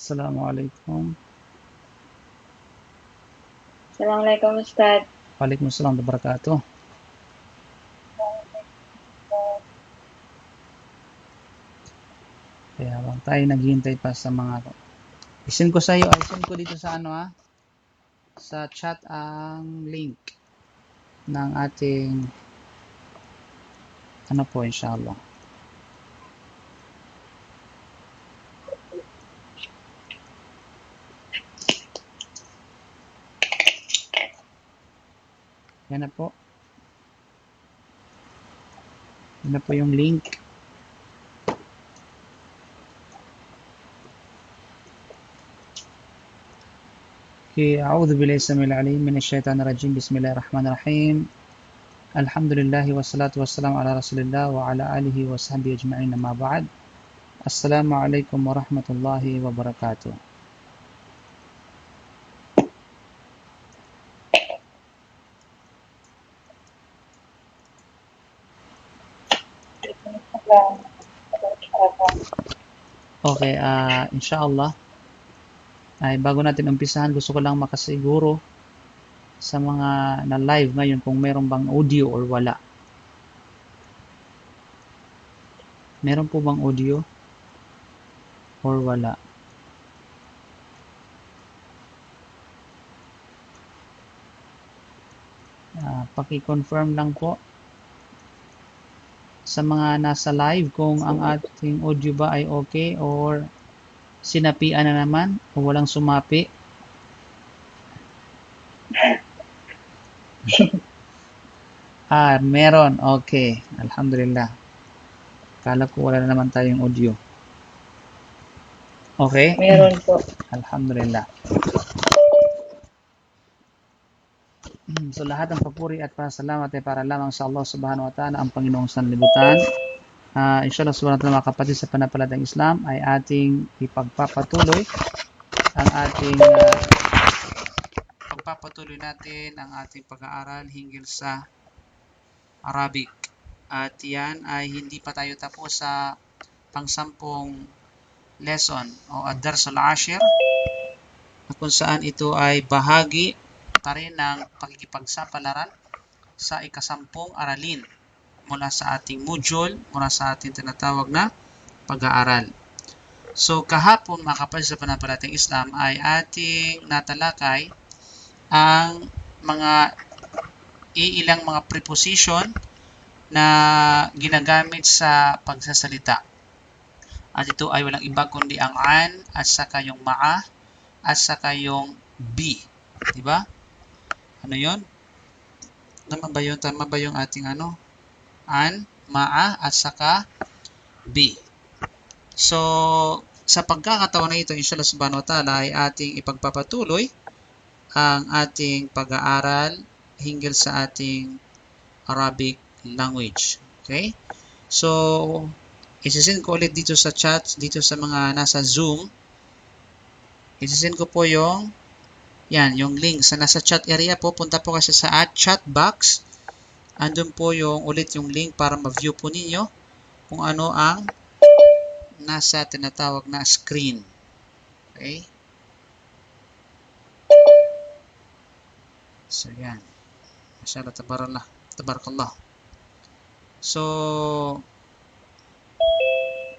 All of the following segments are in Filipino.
Assalamualaikum. Assalamualaikum Ustaz. Waalaikumsalam warahmatullahi wabarakatuh. Kaya habang tayo naghihintay pa sa mga isin ko sa iyo, isin ko dito sa sa chat ang link ng ating po inshallah. Yan na po. Yan na po yung link. أعوذ بالله السميع العليم من الشيطان الرجيم بسم الله الرحمن الرحيم الحمد لله والصلاة والسلام على رسول الله وعلى آله وصحبه أجمعين ما بعد السلام عليكم ورحمة الله وبركاته. Okay, inshallah ay bago natin umpisahan, gusto ko lang makasiguro sa mga na live ngayon kung meron bang audio or wala. Meron po bang audio or wala? Paki-confirm lang po sa mga nasa live kung ang ating audio ba ay okay or sinapian na naman o walang sumapi. Meron. Okay. Alhamdulillah. Kala ko wala na naman tayong audio. Okay? Meron po. Alhamdulillah. So lahat ng papuri at pasalamat ay para lamang sa Allah subhanahu wa ta'ala, ang Panginoong sanlibutan. Inshallah subhanahu wa ta'ala, mga kapatid sa panampalatayang Islam, ay ating ipagpapatuloy ang ating ang ating pag-aaral hinggil sa Arabic. At yan ay hindi pa tayo tapos sa pang-10 lesson o ad-dars al-ashir, kung saan ito ay bahagi pa rin ng pakikipagsapalaran sa ika-10 aralin mula sa ating module, mula sa ating tinatawag na pag-aaral. So kahapon, mga kapatid sa panampalatayang Islam, ay ating natalakay ang mga iilang mga preposition na ginagamit sa pagsasalita. At ito ay walang iba kundi ang an, at saka yung ma'a, at saka yung bi. Diba? Ano yun? Tama ba yun? Tama ba yung ating an, ma'a, at saka bi. So, sa pagkakataon na ito, inshallah subhanahu wa ta'ala, ay ating ipagpapatuloy ang ating pag-aaral hinggil sa ating Arabic language. Okay? So, isisend ko ulit dito sa chat, dito sa mga nasa Zoom. Isisend ko po yung yung link sa nasa chat area po. Punta po kasi sa chat box. Andun po ulit yung link para ma-view po ninyo kung ano ang nasa tinatawag na screen. Okay? So, yan. Masyaallah, tabarakallah. So,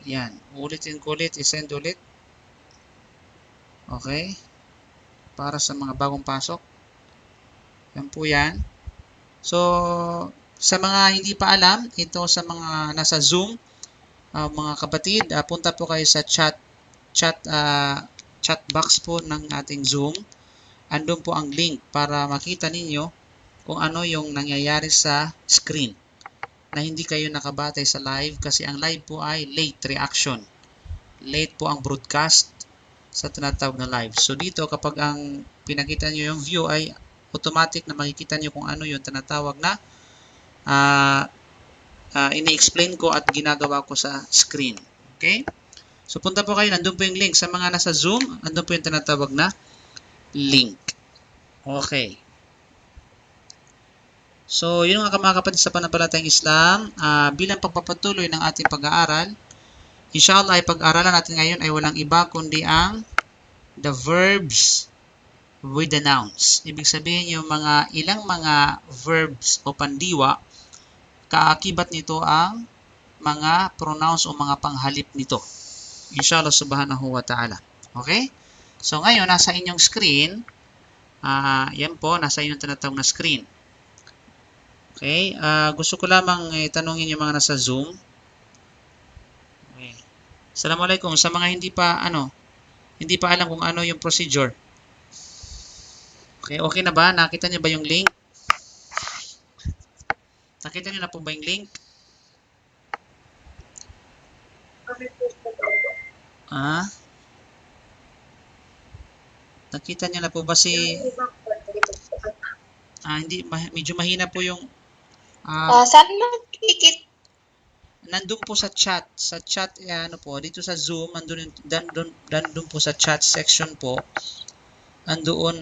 yan. Ulitin ko ulit, isend ulit. Okay? Para sa mga bagong pasok. Yan po yan. So, sa mga hindi pa alam, ito sa mga nasa Zoom, mga kapatid, punta po kayo sa chat box po ng ating Zoom. Andun po ang link para makita ninyo kung ano yung nangyayari sa screen na hindi kayo nakabatay sa live, kasi ang live po ay late reaction. Late po ang broadcast sa tinatawag na live. So dito, kapag ang pinakita nyo yung view, ay automatic na makikita nyo kung ano yung tinatawag na ini-explain ko at ginagawa ko sa screen. Okay? So punta po kayo, nandun po yung link. Sa mga nasa Zoom, nandun po yung tinatawag na link. Okay. So, yun nga mga kapatid sa panampalatayang Islam, bilang pagpapatuloy ng ating pag-aaral, inshallah ay pag-aaralan natin ngayon ay walang iba kundi ang the verbs with the nouns. Ibig sabihin yung ilang mga verbs o pandiwa, kaakibat nito ang mga pronouns o mga panghalip nito. Inshallah subhanahu wa ta'ala. Okay? So ngayon, nasa inyong screen, yan po, nasa inyong tinatawag na screen. Okay? Gusto ko lamang tanungin yung mga nasa Zoom. Okay. Assalamualaikum. Sa mga hindi pa alam kung ano yung procedure. Okay na ba? Nakita niyo ba yung link? Nakita niyo na po ba yung link? Nakita niyo na po ba hindi, medyo mahina po yung Saan makikita? nandun po sa chat. Sa chat, dito sa Zoom, nandun po sa chat section po. Andoon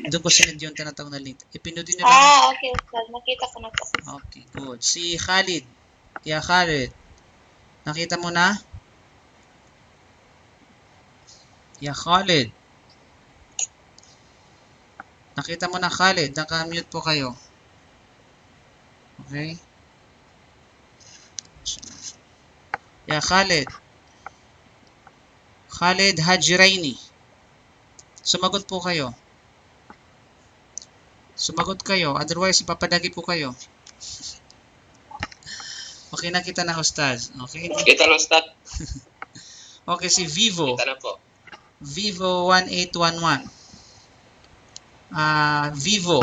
doon ko sinend yung tinatawag na link. Ipindutin nyo lang. Okay, Ustad. Nakita ko na po. Okay, good. Si Khalid. Yeah, Khalid. Nakita mo na? Yeah, Khalid. Nakita mo na, Khalid. Naka-mute po kayo. Okay? Yeah, Khalid. Khalid Hajiraini. Sumagot po kayo. Sumagot kayo. Otherwise, ipapadagi po kayo. Okay, nakita na, Ustaz. Okay? Kita na, Ustaz. Okay, si Vivo. Kita na po. Vivo 1811. Vivo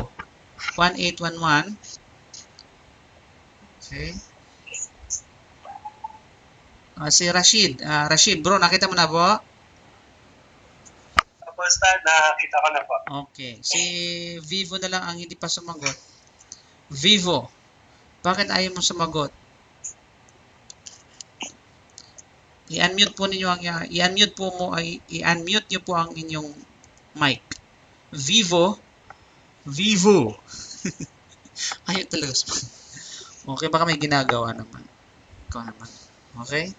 1811. Okay. Si Rashid. Rashid, bro, nakita mo na po? Ustaz, nakita ko na po. Okay. Si Vivo na lang ang hindi pa sumagot. Vivo, bakit ayaw mo sumagot? I-unmute po ninyo i-unmute niyo po ang inyong mic. Vivo. Ayaw talaga. Okay, baka may ginagawa naman. Ikaw naman. Okay?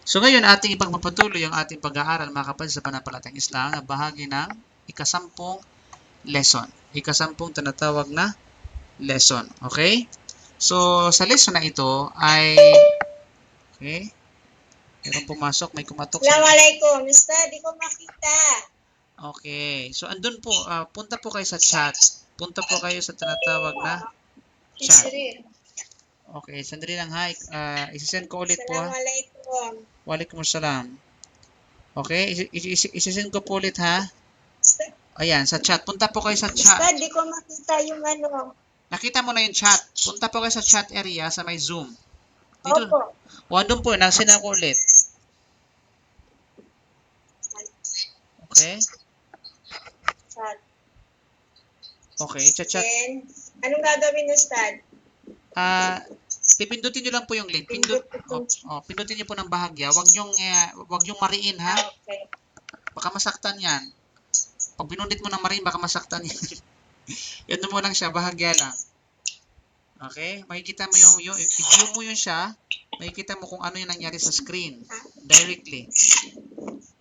So ngayon, ating ipagpapatuloy ang ating pag-aaral, mga kapatid, sa Panampalatayang Islam na bahagi ng ikasampung lesson. Ikasampung tinatawag na lesson. Okay? So, sa lesson na ito ay... Okay? Meron pumasok, may kumatok. Assalamualaikum. Ustad, di ko makita. Okay. So, andun po. Punta po kayo sa chat. Punta po kayo sa tinatawag na chat. Okay. Sandali lang, ha. Isisend ko ulit po, ha. Assalamualaikum. Waalaikumsalam. Okay, isisend ko po ulit, ha. Ayan, sa chat. Punta po kayo sa chat. Ustad, di ko makita yung ano. Nakita mo na yung chat. Punta po kayo sa chat area sa may Zoom. Dito. Opo. O, andun po. Nasend ako ulit. Okay? Chat. Okay, chat. Then, anong gagawin, Ustad? Pipindutin nyo lang po yung link. Pindutin nyo po ng bahagya. Wag nyong mariin, ha. Okay. Baka masaktan yan. Pag binundit mo ng mariin, baka masaktan yan. Yan mo lang siya, bahagya lang. Okay? Makikita mo i-view mo yun siya, makikita mo kung ano yung nangyari sa screen. Directly.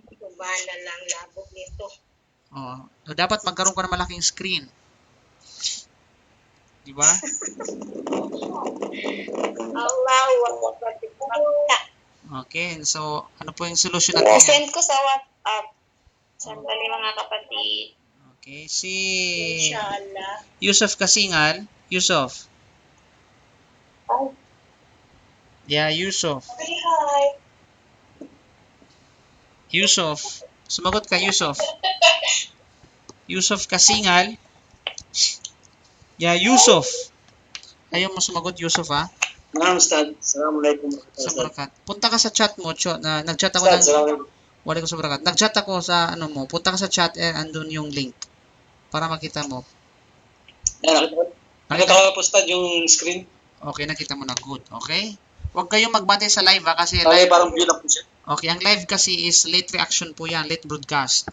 Kumana lang labog nito. Dapat magkaroon ka ng malaking screen. Diba? Allah, wag makita. Okay, so ano po yung solution natin? Send ko sa WhatsApp. Sandali mga kapatid. Okay, si Inshallah. Yusuf Kasingal. Yusuf. Oh. Yeah, Yusuf. Hi. Yusuf. Sumagot ka, Yusuf. Yusuf Kasingal. Yeah, Yusuf. Ayaw mo sumagot, Yusuf, ha? Naam, Ustaz. Assalamualaikum. Punta ka sa chat mo, nag-chat ako Ustaz, assalamualaikum. Waalaikumsalam. Nag-chat ako sa mo. Punta ka sa chat, andun yung link. Para makita mo. Nakita ko po, Ustaz, yung screen. Okay, nakita mo na. Good. Okay? Huwag kayong magbantay sa live, ha? Kasi Ay, live. parang view lang po siya. Okay, ang live kasi is late reaction po yan. Late broadcast.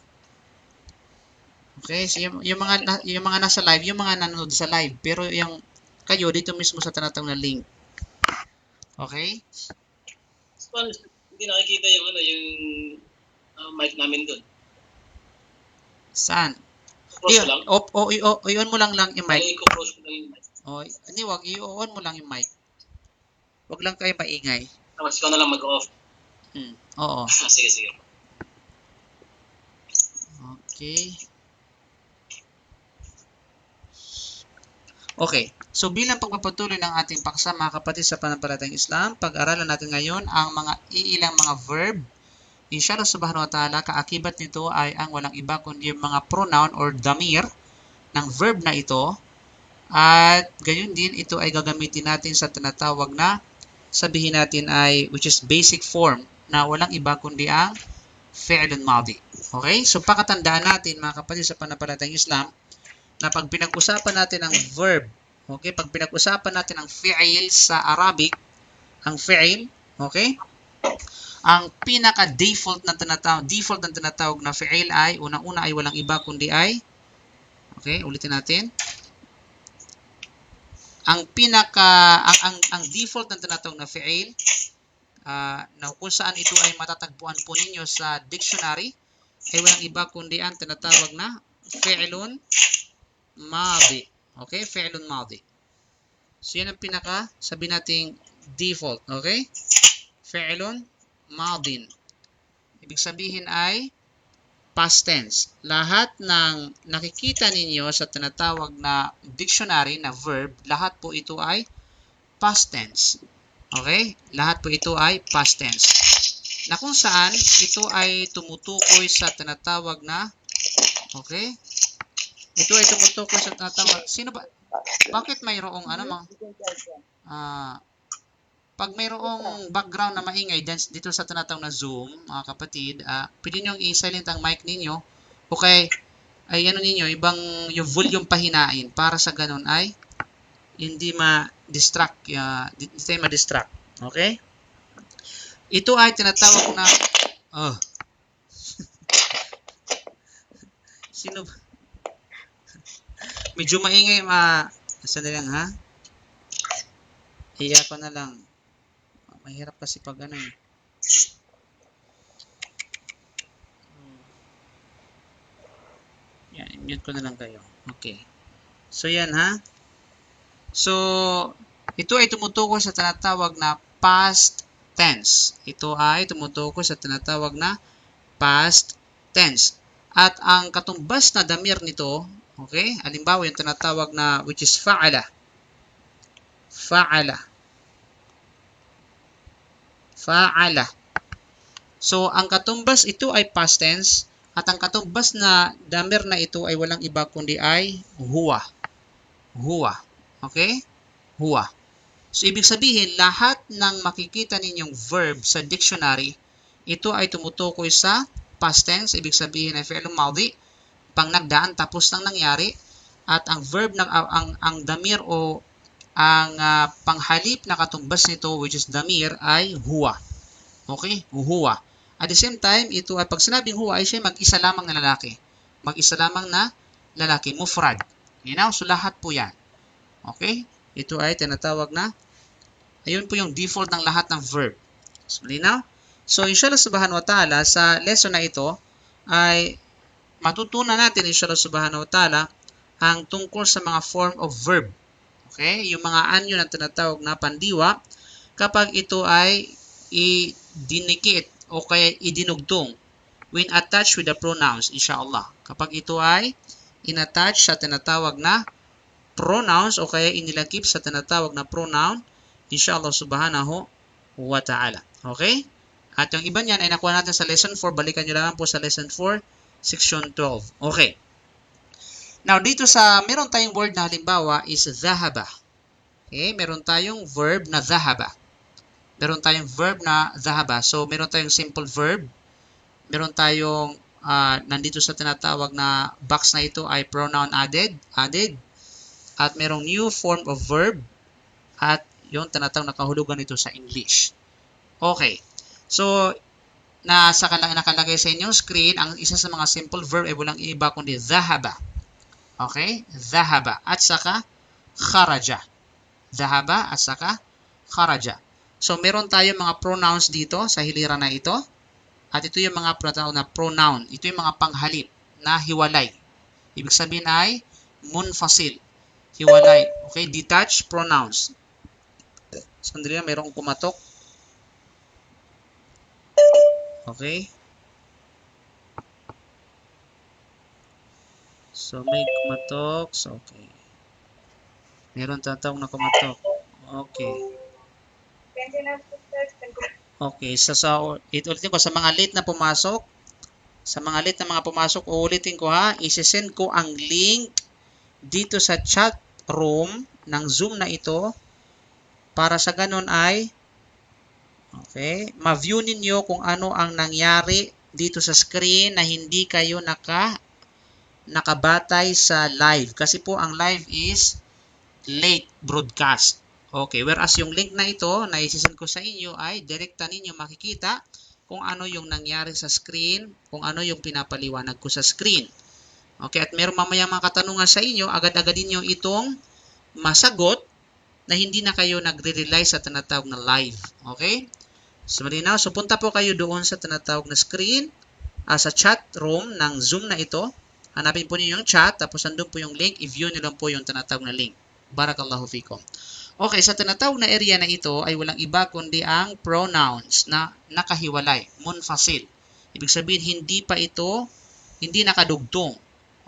Okay, so yung mga nasa live, yung mga nanonood sa live, pero yung kayo dito mismo sa tinatawag na link. Okay? Hindi nakikita yung mic namin doon. Saan? Close ko lang. I-on mo lang yung mic. Bali, i-close ko lang yung mic. Hindi, wag. I-on mo lang yung mic. Wag lang kayo maingay. Tapos ikaw na lang mag-off. Oo. Sige. Okay. Okay. So, bilang pagpapatuloy ng ating paksa, mga kapatid sa pananampalatayang Islam, pag-aralan natin ngayon ang ilang mga verb. Inshallah subhanahu wa ta'ala, kaakibat nito ay ang walang iba kundi yung mga pronoun or damir ng verb na ito. At gayon din, ito ay gagamitin natin sa tinatawag na, sabihin natin ay, which is basic form, na walang iba kundi ang fi'lun madi. Okay? So, pakatandaan natin, mga kapatid sa pananampalatayang Islam, na pag pinag-usapan natin ang verb, okay? Pag pinag-usapan natin ang fi'il sa Arabic, ang fi'il, okay? Ang pinaka-default na tinatawag na fi'il ay, unang-una ay walang iba kundi ay, okay, ulitin natin. Ang default na tinatawag na fi'il, na kung saan ito ay matatagpuan po ninyo sa dictionary, ay walang iba kundi ang tinatawag na fi'lun madi. Okay? Fi'lun madi. So, yan ang sabi nating default. Okay? Fi'lun madin. Ibig sabihin ay past tense. Lahat ng nakikita ninyo sa tinatawag na dictionary na verb, lahat po ito ay past tense. Okay? Lahat po ito ay past tense. Na kung saan ito ay tumutukoy sa tinatawag na, okay? Ito ay tumutukoy sa tinatawag. Sino ba? Bakit mayroong pag mayroong background na maingay dito sa tinatawag na Zoom, mga kapatid, pwede nyo i-silent ang mic ninyo o kaya ay ninyo, yung volume pahinain para sa ganun ay hindi ma-distract, hindi tayo ma-distract. Okay? Ito ay tinatawag na sino ba? Medyo maingay sandali lang ha. Iya ko na lang. Mahirap kasi pag yan, mute ko na lang kayo. Okay. So yan ha. So ito ay tumutukoy sa tinatawag na past tense. Ito ay tumutukoy sa tinatawag na past tense. At ang katumbas na damir nito, okay? Halimbawa yung tinatawag na which is fa'ala. Fa'ala. So, ang katumbas ito ay past tense at ang katumbas na damir na ito ay walang iba kundi ay huwa. Okay? Huwa. So, ibig sabihin, lahat ng makikita ninyong verb sa dictionary, ito ay tumutukoy sa past tense. Ibig sabihin ay fi'lun madhi, pang nagdaan tapos nang nangyari, at ang verb ang damir o ang panghalip na katumbas nito, which is damir, ay huwa. Okay? Huwa. At the same time, ito ay pag sinabing huwa ay siya mag-isa lamang na lalaki. Mag-isa lamang na lalaki. Mufrad. So lahat po yan. Okay? Ito ay tinatawag na, ayun po yung default ng lahat ng verb. So, malinaw? So, inshallah subhanahu wa ta'ala, sa lesson na ito, ay matutunan natin, inshallah subhanahu wa ta'ala, ang tungkol sa mga form of verb. Okay? Yung mga anyo na tinatawag na pandiwa, kapag ito ay idinikit o kaya idinugtong when attached with the pronouns, inshallah. Kapag ito ay inattach sa tinatawag na pronouns o kaya inilagip sa tinatawag na pronoun, inshallah subhanahu wa ta'ala. Okay? At yung iba niyan ay nakuha natin sa lesson 4. Balikan nyo lang po sa lesson 4, section 12. Okay. Now, dito meron tayong word na halimbawa is dhahaba. Okay? Meron tayong verb na dhahaba. So, meron tayong simple verb. Meron tayong, nandito sa tinatawag na box na ito ay pronoun added. At merong new form of verb. At yung tinatawag na kahulugan nito sa English. Okay. So, nakalagay sa inyong screen, ang isa sa mga simple verb ay walang iba kundi dhahaba. Okay? Dhahaba. At saka kharaja. Dhahaba at saka kharaja. So, meron tayong mga pronouns dito sa hiliran na ito. At ito yung mga pronoun. Ito yung mga panghalip na hiwalay. Ibig sabihin ay munfasil. Hiwalay. Okay? Detached pronouns. Sandali na, mayroong kumatok. Okay? So, may kumatok. So, okay. Meron tatawag na kumatok. Okay. Okay. So, ulitin ko sa mga late na pumasok. Sa mga late na mga pumasok, uulitin ko ha. Isesend ko ang link dito sa chat room ng Zoom na ito para sa ganun ay okay, ma-view ninyo kung ano ang nangyari dito sa screen na hindi kayo nakabatay sa live. Kasi po ang live is late broadcast. Okay, whereas yung link na ito na isisend ko sa inyo ay direkta ninyo makikita kung ano yung nangyari sa screen, kung ano yung pinapaliwanag ko sa screen. Okay, at meron mamaya mga katanungan sa inyo, agad-agadin nyo itong masagot na hindi na kayo nagre-rely sa tinatawag na live. Okay? So, malinaw. So, punta po kayo doon sa tinatawag na screen, sa chat room ng Zoom na ito. Hanapin po niyo yung chat, tapos andun po yung link. I-view nyo lang po yung tinatawag na link. Barakallahu fikum. Okay, sa tinatawag na area na ito ay walang iba kundi ang pronouns na nakahiwalay, munfasil. Ibig sabihin, hindi nakadugtong.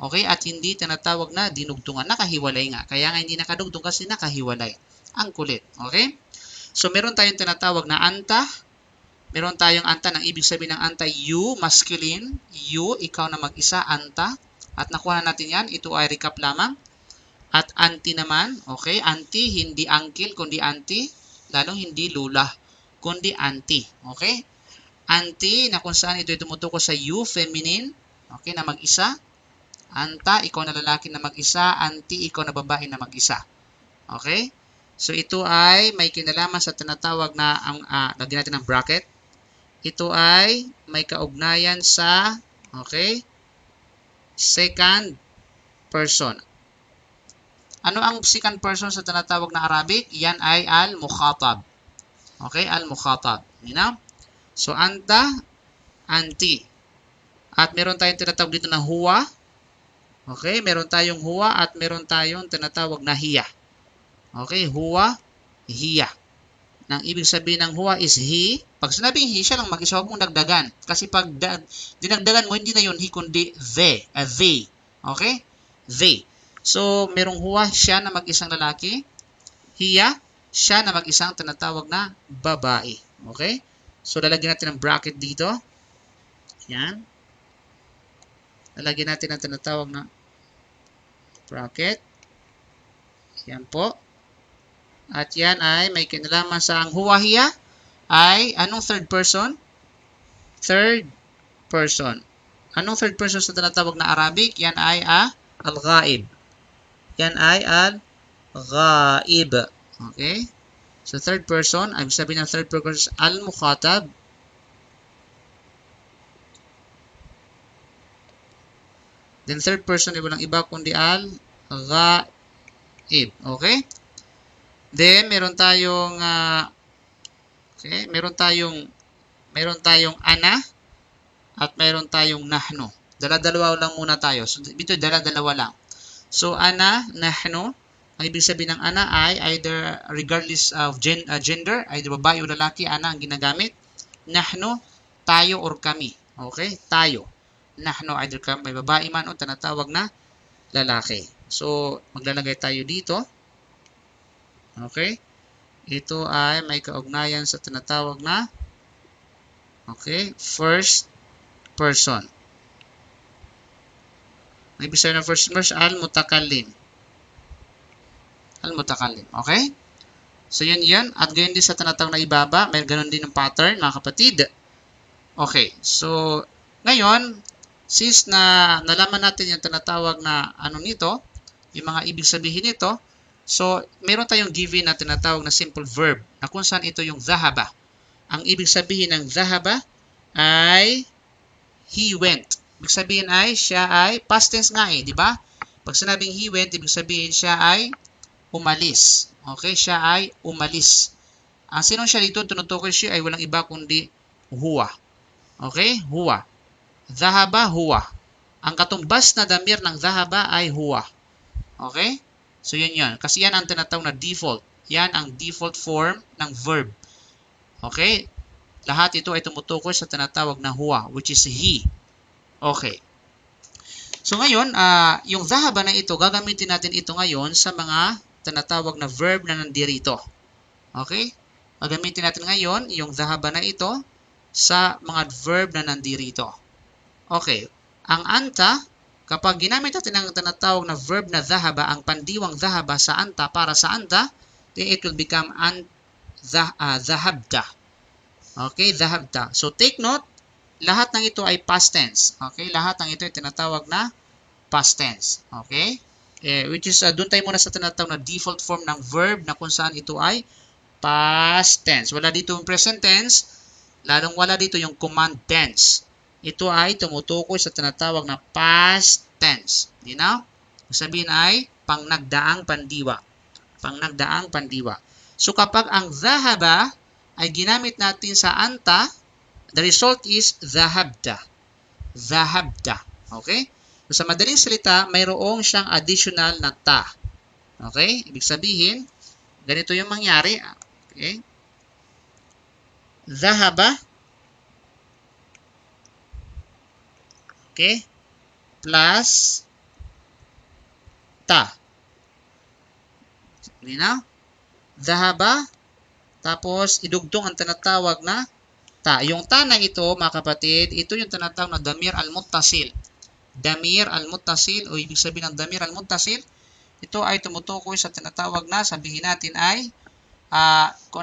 Okay, at hindi tinatawag na dinugtungan, nakahiwalay nga. Kaya nga hindi nakadugtong kasi nakahiwalay. Ang kulit. Okay? So, meron tayong tinatawag na anta. Meron tayong anta ng ibig sabihin ng anta, you, masculine. You, ikaw na mag-isa, anta. At nakuha natin yan. Ito ay recap lamang. At auntie naman, okay? Auntie, hindi uncle, kundi auntie. Lalong hindi lula, kundi auntie. Okay? Auntie, na kung saan ito tumutukoy sa you, feminine. Okay, na mag-isa. Anta, ikaw na lalaki na mag-isa. Auntie, ikaw na babae na mag-isa. Okay? So, ito ay may kinalaman sa tinatawag na, lagyan natin ng bracket. Ito ay may kaugnayan sa, okay, second person. Ano ang second person sa tinatawag na Arabic? Yan ay al-mukhatab. Okay, al-mukhatab. So, anta, anti. At meron tayong tinatawag dito na huwa. Okay, meron tayong huwa at meron tayong tinatawag na hiya. Okay, huwa, hiya. Nang ibig sabihin ng huwa is he. Pag sinabing he, siya lang mag-isa, huwag mong dagdagan. Kasi pag dinagdagan mo, hindi na yun he, kundi they. Okay? They. So, merong huwa, siya na mag-isang lalaki. Hiya, siya na mag-isang tinatawag na babae. Okay? So, lalagyan natin ng bracket dito. Yan. Lalagyan natin ang tinatawag na bracket. Yan po. At yan ay may kinalaman sa ang huwa, hiya ay anong third person? Third person. Anong third person sa tinatawag na Arabic? Yan ay al-ghaib. Yan ay al-ghaib. Okay? So, third person, ibig sabihin ng third person, al-mukhatab. Then, third person, ay walang iba kundi al-ghaib. Okay? Then, meron tayong, meron tayong ana at meron tayong nahnu. Dala-dalawa lang muna tayo. So, dito, dala-dalawa lang. So, ana, nahnu, ang ibig sabihin ng ana ay either regardless of gender, either babae o lalaki, ana ang ginagamit. Nahnu, tayo or kami. Okay? Tayo. Nahnu, either may babae man o tinatawag na lalaki. So, maglalagay tayo dito. Okay? Ito ay may kaugnayan sa tinatawag na first person. Ang ibig sabihin ng first person, al-mutakallim. Al-mutakallim. Okay? So, yun. At gayon din sa tinatawag na ibaba, may ganon din ng pattern, mga kapatid. Okay. So, ngayon, since nalaman natin yung tinatawag na nito, yung mga ibig sabihin nito, so, meron tayong given na tinatawag na simple verb na kung saan ito yung dhahaba. Ang ibig sabihin ng dhahaba ay he went. Ibig sabihin ay siya ay past tense nga di ba? Pag sinabing he went, ibig sabihin siya ay umalis. Okay, siya ay umalis. Ang sinong siya dito, tinutukoy siya ay walang iba kundi huwa. Okay? Huwa. Dhahaba, huwa. Ang katumbas na damir ng dhahaba ay huwa. Okay? So, yun. Kasi yan ang tinatawag na default. Yan ang default form ng verb. Okay? Lahat ito ay tumutukoy sa tinatawag na huwa, which is he. Okay. So, ngayon, yung dhahaba na ito, gagamitin natin ito ngayon sa mga tinatawag na verb na nandirito. Okay? Gagamitin natin ngayon yung dhahaba na ito sa mga verb na nandirito. Okay. Ang anta, kapag ginamit natin ang tinatawag na verb na dhahaba, ang pandiwang dhahaba sa anta para sa anta, then it will become dhahabta. Okay, dhahabta. So, take note, lahat ng ito ay past tense. Okay, lahat ng ito ay tinatawag na past tense. Okay, which is, doon tayo muna sa tinatawag na default form ng verb na kung saan ito ay past tense. Wala dito yung present tense, lalong wala dito yung command tense. Ito ay tumutukoy sa tinatawag na past tense. You know? Sabihin ay pangnagdaang pandiwa. Pangnagdaang pandiwa. So kapag ang dhahaba ay ginamit natin sa anta, the result is dhahabta. Dhahabta. Okay? So sa madaling salita, mayroong siyang additional na ta. Okay? Ibig sabihin, ganito yung mangyari. Okay? Dhahaba. Okay? Plus ta. Hindi na? Dhahaba. Tapos, idugtong ang tinatawag na ta. Yung ta na ito, mga kapatid, ito yung tinatawag na damir al-muttasil. Damir al-muttasil, o ibig sabihin ng damir al-muttasil, ito ay tumutukoy sa tinatawag na, sabihin natin ay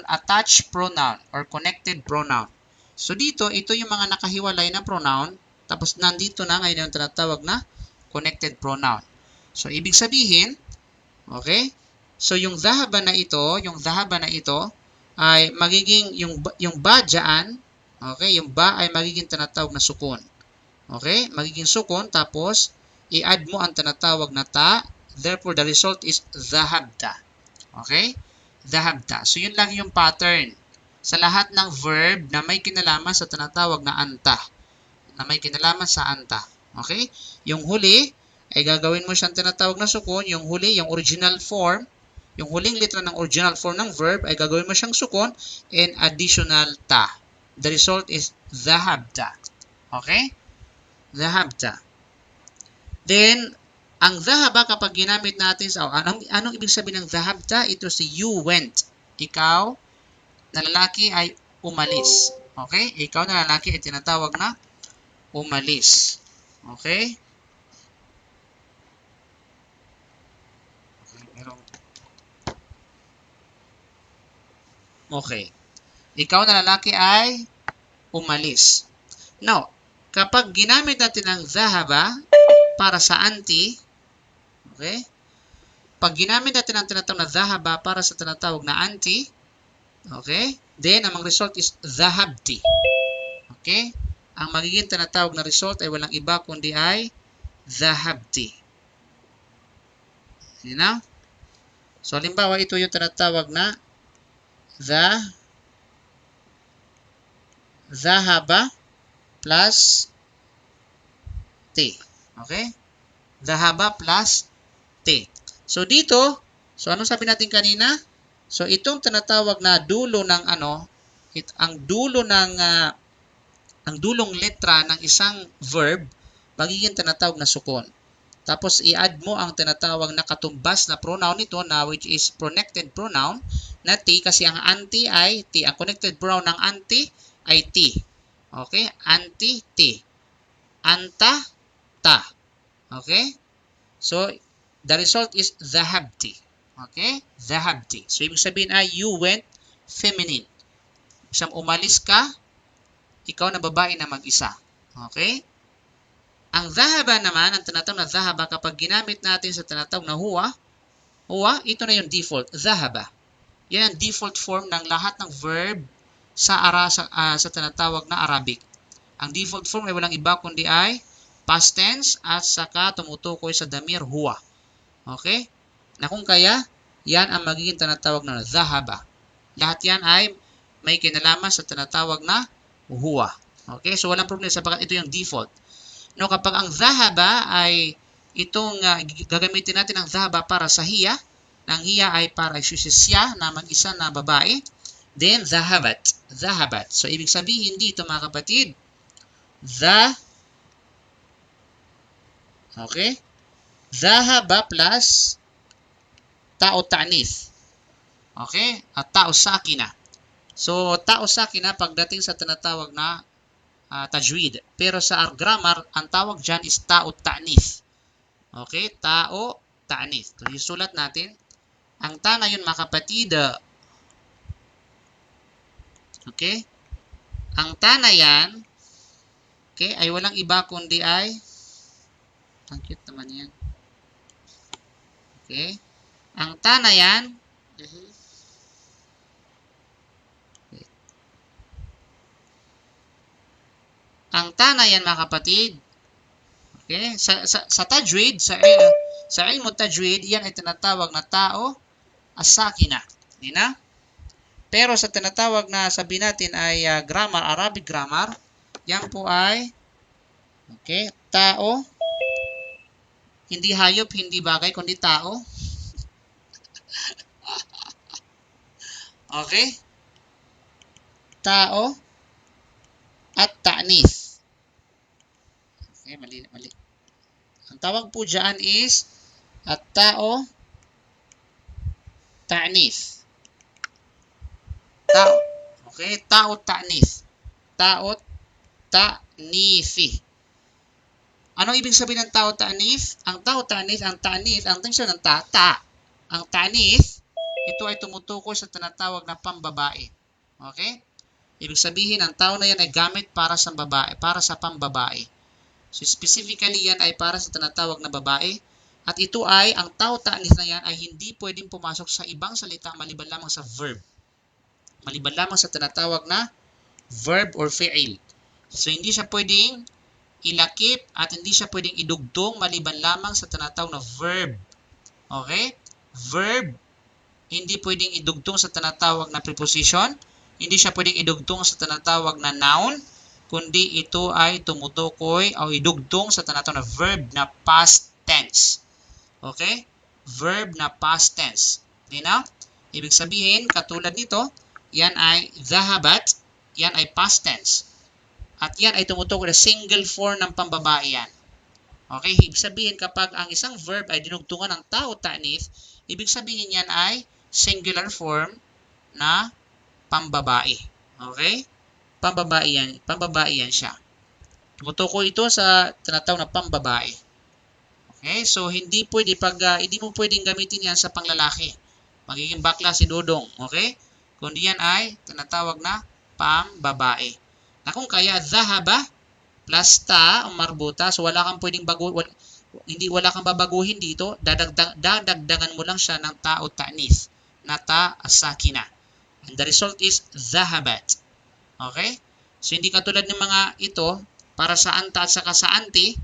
attached pronoun or connected pronoun. So dito, ito yung mga nakahiwalay na pronoun, tapos nandito na ngayon yung tinatawag na connected pronoun. So ibig sabihin, okay? So yung dhahaba na ito ay magiging yung ba dyan, okay? Yung ba ay magiging tinatawag na sukun. Okay? Magiging sukun, tapos i-add mo ang tinatawag na ta, therefore the result is dhahabta. Okay? Dhahabta. So, yun lang yung pattern sa lahat ng verb na may kinalaman sa tinatawag na anta. Na may kinalaman sa anta. Okay? Yung huli, ay gagawin mo siyang tinatawag na sukun. Yung huli, yung original form, yung huling litra ng original form ng verb, ay gagawin mo siyang sukun and additional ta. The result is dhahabta. Okay? Dhahabta. Then, ang dhahaba kapag ginamit natin sa anong ibig sabihin ng dhahabta? Ito si you went. Ikaw na lalaki ay umalis. Okay? Ikaw na lalaki ay tinatawag na umalis. Okay? Okay. Ikaw na lalaki ay umalis. Now, kapag ginamit natin ang dhahaba para sa anti, okay? Pag ginamit natin ang tinatawag na dhahaba para sa tinatawag na anti, okay? Then, ang result is dhahabti. Okay? Ang magiging tinatawag na result ay walang iba kundi ay dhahabti. You know? So, halimbawa, ito yung tinatawag na dhahaba plus t. Okay? Dhahaba plus t. So, dito, so anong sabi natin kanina? So, itong tinatawag na dulo ng ang dulong letra ng isang verb, magiging tinatawag na sukun. Tapos, i-add mo ang tinatawag na katumbas na pronoun nito na which is connected pronoun na t kasi ang anti ay t. Ang connected pronoun ng anti ay t. Okay? Anti, t. Anta, ta. Okay? So, the result is dhahabti. Okay? Dhahabti. So, ibig sabihin ay you went feminine. Isang umalis ka, ikaw na babae na mag-isa. Okay? Ang dhahaba naman, ang tinatawag na dhahaba, kapag ginamit natin sa tinatawag na huwa, ito na yung default, dhahaba. Yan ang default form ng lahat ng verb sa tinatawag na Arabic. Ang default form ay walang iba kundi ay past tense at saka tumutukoy sa damir huwa. Okay? Na kung kaya, yan ang magiging tinatawag na dhahaba. Lahat yan ay may kinalaman sa tinatawag na huwa. Okay? So, walang problema sapagkat ito yung default. No, kapag ang dhahaba ay itong gagamitin natin ang dhahaba para sa hiya, ang hiya ay para siya na mag-isa na babae, then dhahabat. Dhahabat. So, ibig sabihin dito mga kapatid, okay? Dhahaba plus tao ta'nith. Okay? At tao sakina. So, tao sakina pagdating sa tinatawag na tajwid. Pero sa grammar, ang tawag dyan is tao ta'nith. Okay? Tao ta'nith. So, isulat natin. Ang ta na yun mga kapatid, okay? Ang ta na yan, okay, ay walang iba kundi ay, ang cute naman yan. Okay? Ang ta na yan, ang ta na yan mga kapatid, okay? Sa tajwid, sa ilmu tajwid, yan ay tinatawag na tao as-sakina. Hindi na? Pero sa tinatawag na sabihin natin ay grammar, Arabic grammar, yan po ay, okay, tao, hindi hayop, hindi bagay, kundi tao. Okay? Tao at ta'nith. Okay, mali. Ang tawag po dyan is at tao ta'nith. Tao. Okay, tao ta'nith. Tao ta'nithi. Anong ibig sabihin ng tao ta'nith? Ang tao ta'nith, ang tensyon ng ta. Ang ta'nith, ito ay tumutukoy sa tinatawag na pambabae. Okay? Ibig sabihin, ang tao na yan ay gamit para sa babae, para sa pambabae. So, specifically yan ay para sa tinatawag na babae. At ito ay, ang tao ta'nith na yan ay hindi pwedeng pumasok sa ibang salita maliban lamang sa verb. Maliban lamang sa tinatawag na verb or fi'il. So, hindi siya pwedeng ilakip at hindi siya pwedeng idugtong maliban lamang sa tinatawag na verb. Okay? Verb, hindi pwedeng idugtong sa tinatawag na preposition. Hindi siya pwedeng idugtong sa tinatawag na noun, kundi ito ay tumutukoy o idugtong sa tinatawag na verb na past tense. Okay? Verb na past tense. Di na? Ibig sabihin, katulad nito, yan ay dhahabat, yan ay past tense. At yan ay tumutukoy na single form ng pambabae yan. Okay? Ibig sabihin, kapag ang isang verb ay dinugtungan ng tao ta'nith, ibig sabihin yan ay singular form na pambabae. Okay? Pambabae yan siya. Tumutukoy ito sa tinatawag na pambabae. Okay? So, hindi mo pwedeng gamitin yan sa panglalaki. Magiging bakla si Dodong. Okay? Kundi yan ay tinatawag na pambabae. Na kung kaya, dhahaba plus ta o marbuta, so wala kang pwedeng wala kang babaguhin dito, dadagdagan mo lang siya ng ta o ta'nith na ta as-sakina. And the result is dhahabat. Okay? So, hindi katulad ng mga ito, para sa anta at saka sa anti,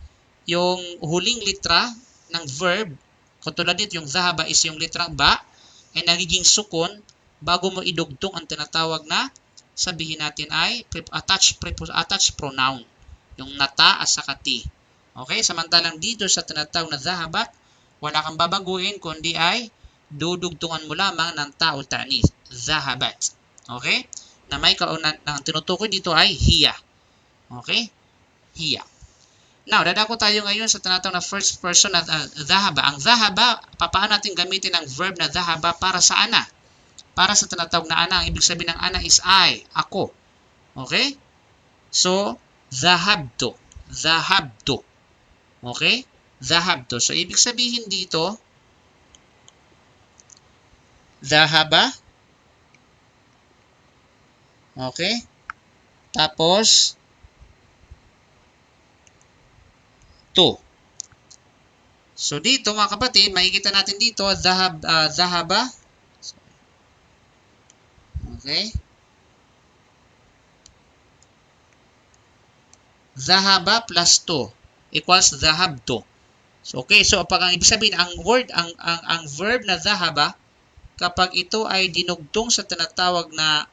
yung huling litra ng verb, katulad dito, yung dhahaba is yung litrang ba, ay nagiging sukon bago mo idugtong ang tinatawag na sabihin natin ay attached pronoun. Yung nata at saka ti. Okay? Samantalang dito sa tinatawag na dhahabat, wala kang babaguhin kundi ay dudugtungan mo lamang ng ta o ta'nith. Dhahabat. Okay? Na may ang tinutukoy dito ay hiya. Okay? Hiya. Now, dadako tayo ngayon sa tinatawag na first person na dhahaba. Ang dhahaba, paano natin gamitin ang verb na dhahaba para sa ana? Para sa tinatawag na ana, ang ibig sabihin ng ana is I, ako. Okay? So, dhahabtu. Dhahabtu. Okay? Dhahabtu. So, ibig sabihin dito, dhahaba. Okay? Tapos, to. So, dito mga kapatid, makikita natin dito, dhahaba. Okay? Dhahaba plus to equals dhahabtu. So, okay. So, pag ang ibig sabihin, ang verb na dhahaba, kapag ito ay dinugtong sa tinatawag na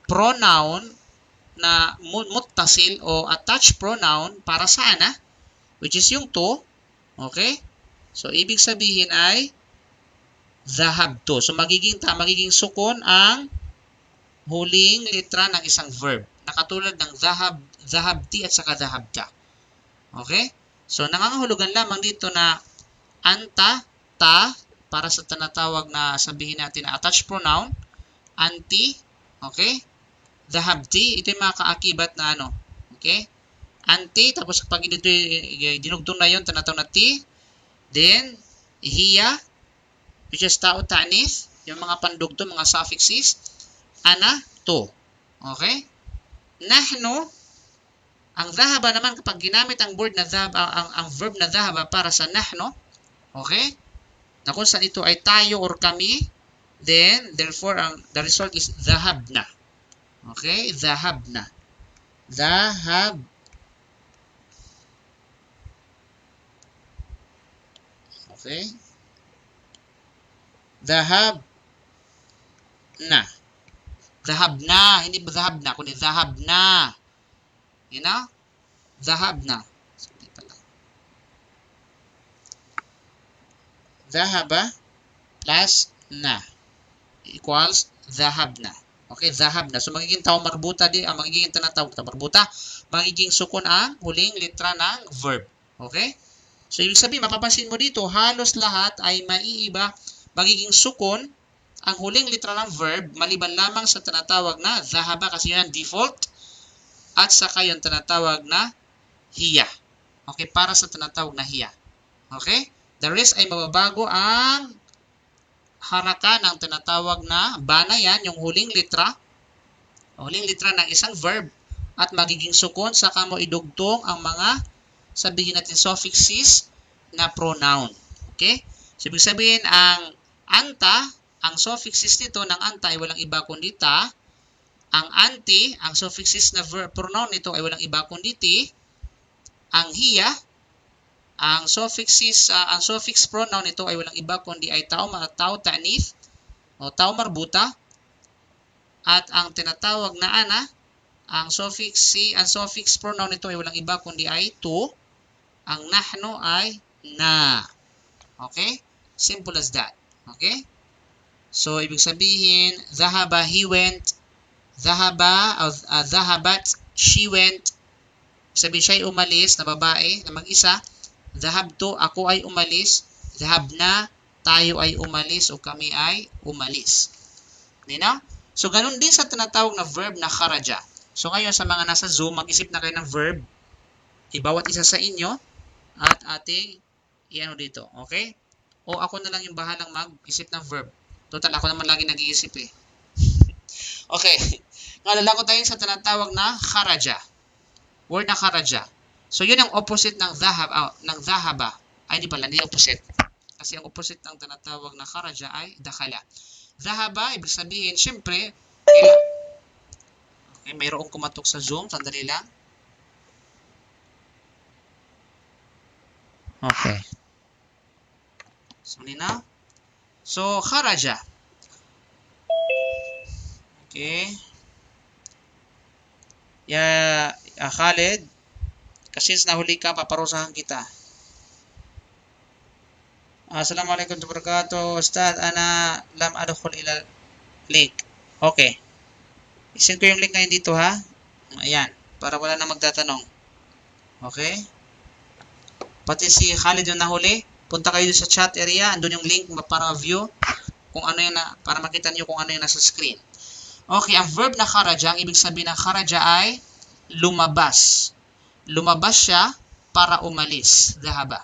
pronoun na muttasil o attached pronoun para sa ana, which is yung to. Okay? So, ibig sabihin ay dhahabtu. So, magiging sukon ang huling litra ng isang verb. Nakatulad ng dhahabti at saka dhahabta. Okay? So, nangangahulugan lamang dito na anta, ta, para sa tinatawag na sabihin natin na attached pronoun, anti, okay? Dhahabti, ito yung mga kaakibat na ano, okay? Anti, tapos pag ito dinugtong na yun, tinatawag na ti, then, hiya, which is tao, ta'nith, yung mga pandugtong, mga suffixes, ana, to, okay? Nahno, ang dhahaba naman kapag ginamit ang verb na dhahaba para sa nahno, okay? Na kung saan ito ay tayo or kami, then, therefore, the result is dhahabna. Okay? Dhahabna. Dhahab. Okay? Dhahabna. Dhahabna. Hindi ba dhahabna, kundi dhahabna. You know? Dhahabna. Dhahaba plus na equals dhahabna. Okay, dhahabna. So, magiging tao marbuta di, magiging tinatawag na marbuta, magiging sukon ang huling litra ng verb. Okay? So, ibig sabihin, mapapansin mo dito, halos lahat ay maiiba, magiging sukon ang huling litra ng verb, maliban lamang sa tinatawag na dhahaba kasi yun ang default, at saka yung tinatawag na hiya. Okay, para sa tinatawag na hiya. Okay? The rest ay mababago ang haraka ng tinatawag na banayan, yung huling litra ng isang verb, at magiging sukon sa kamo idugtong ang mga, sabihin natin, suffixes na pronoun. Okay? So, ibig sabihin, ang anta, ang suffixes nito ng anta ay walang iba kundi ta. Ang anti, ang suffixes na pronoun nito ay walang iba kundi ti. Ang hiya, ang suffix pronoun nito ay walang iba kundi ay tao ta'nith o tao marbuta. At ang tinatawag na ana, ang suffix pronoun nito ay walang iba kundi ay to. Ang nahno ay na. Okay? Simple as that. Okay? So, ibig sabihin, dhahaba, he went. Dhahabat, she went. Sabihin siya ay umalis na babae na mag-isa. Dhahabtu, ako ay umalis. Dhahabna, tayo ay umalis o kami ay umalis. Di na? So, ganun din sa tinatawag na verb na kharaja. So, ngayon sa mga nasa Zoom, mag-isip na kayo ng verb. Ibawat isa sa inyo at ating iano dito. Okay? O ako na lang yung bahalang mag-isip ng verb. Total, ako naman lagi nag-iisip eh. Okay. Ngalala ko tayo sa tinatawag na kharaja. Word na kharaja. So, yun ang opposite ng dhahaba. Ay, hindi pala, hindi opposite. Kasi ang opposite ng tinatawag na kharaja ay dakhala. Dhahaba, ibig sabihin, syempre, okay, mayroong kumatok sa Zoom. Sandali lang. Okay. So, na. So, kharaja. Okay. Khalid, kasi nahuli ka, paparusahan kita. Assalamualaikum warahmatullahi wabarakatuh. Ustaz, ana lam adkhul ila link. Okay. Isend ko yung link ngayon dito ha. Ayan, para wala na magtatanong. Okay? Pati si Khalid yung nahuli, punta kayo sa chat area, andun yung link para view kung ano yung para makita niyo kung ano yung nasa screen. Okay, ang verb na kharaja, ang ibig sabihin ng kharaja ay lumabas. Lumabas siya para umalis. Dhahaba.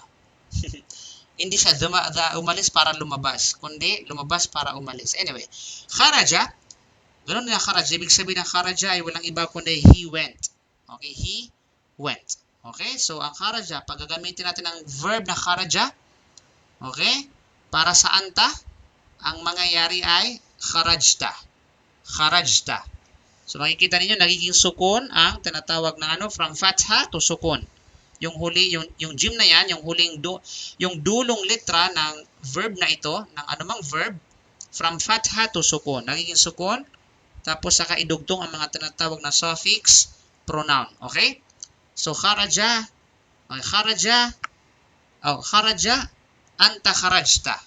Hindi siya umalis para lumabas, kundi lumabas para umalis. Anyway, kharaja, ganoon na kharaja, ibig sabihin ng kharaja ay walang iba kundi he went. Okay, he went. Okay, so ang kharaja, pag gagamitin natin ang verb na kharaja, okay, para sa anta, ang mangyayari ay kharajta. Kharajta. So makikita ninyo, nagiging sukon ang tinatawag na from fatha to sukon. Yung huli, yung jim na yan, yung huling yung dulong litra ng verb na ito, ng anumang verb, from fatha to sukun. Nagiging sukun, tapos saka idugtong ang mga tinatawag na suffix pronoun. Okay? So, kharaja, kharaja, anta kharajta.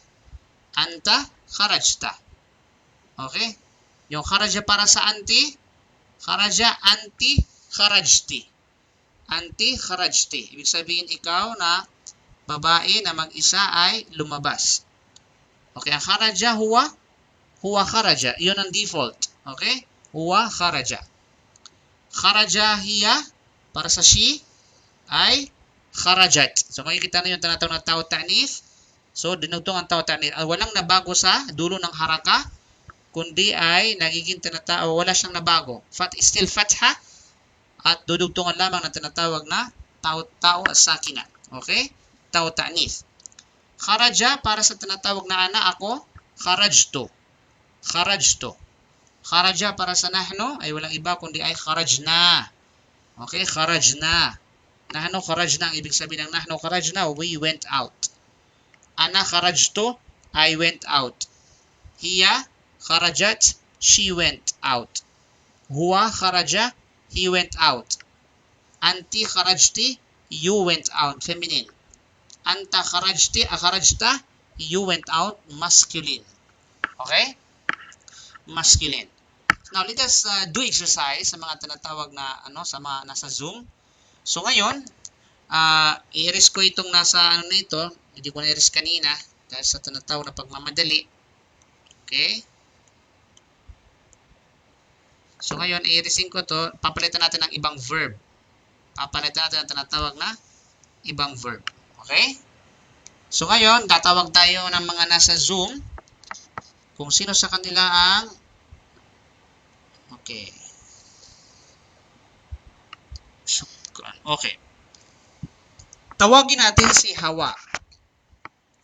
Anta kharajta. Okay? Yung kharaja para sa anti, kharaja anti kharajti. Anti kharajti. Ibig sabihin ikaw na babae na mag-isa ay lumabas. Okay, ang kharaja huwa kharaja. Iyon ang default. Okay? Huwa kharaja. Kharaja hiya para sa she ay kharajat. So makikita na yung tinatawag na tao ta'nith. So dinugtong ang tao ta'nith. Walang nabago sa dulo ng haraka, kundi ay nagiging tinatawag, wala siyang nabago. Still fatha at dudugtungan lamang ng tinatawag na tao sakina. Okay? Tao ta'nith. Kharaja para sa tinatawag na ana ako, kharajtu. Kharajtu. Kharaja para sa nahno ay walang iba kundi ay kharajna. Okay? Kharajna. Nahno kharajna ang ibig sabihin ng nahno kharajna, we went out. Ana kharajtu, I went out. Hiya kharajat, she went out. Huwa kharaja, he went out. Anti kharajti, you went out, feminine. Anta kharajta, you went out, masculine. Okay? Masculine. Now, let us do exercise sa mga tinatawag na sa mga nasa Zoom. So ngayon, i-erase ko itong nasa na ito. Hindi ko na-erase kanina dahil sa tinatawag na pagmamadali. Okay? So ngayon, i-erase ko to. Papalitan natin ng ibang verb. Papalitan natin ang tinatawag na ibang verb. Okay? So ngayon, tatawag tayo ng mga nasa Zoom kung sino sa kanila ang okay. Okay. Tawagin natin si Hawa.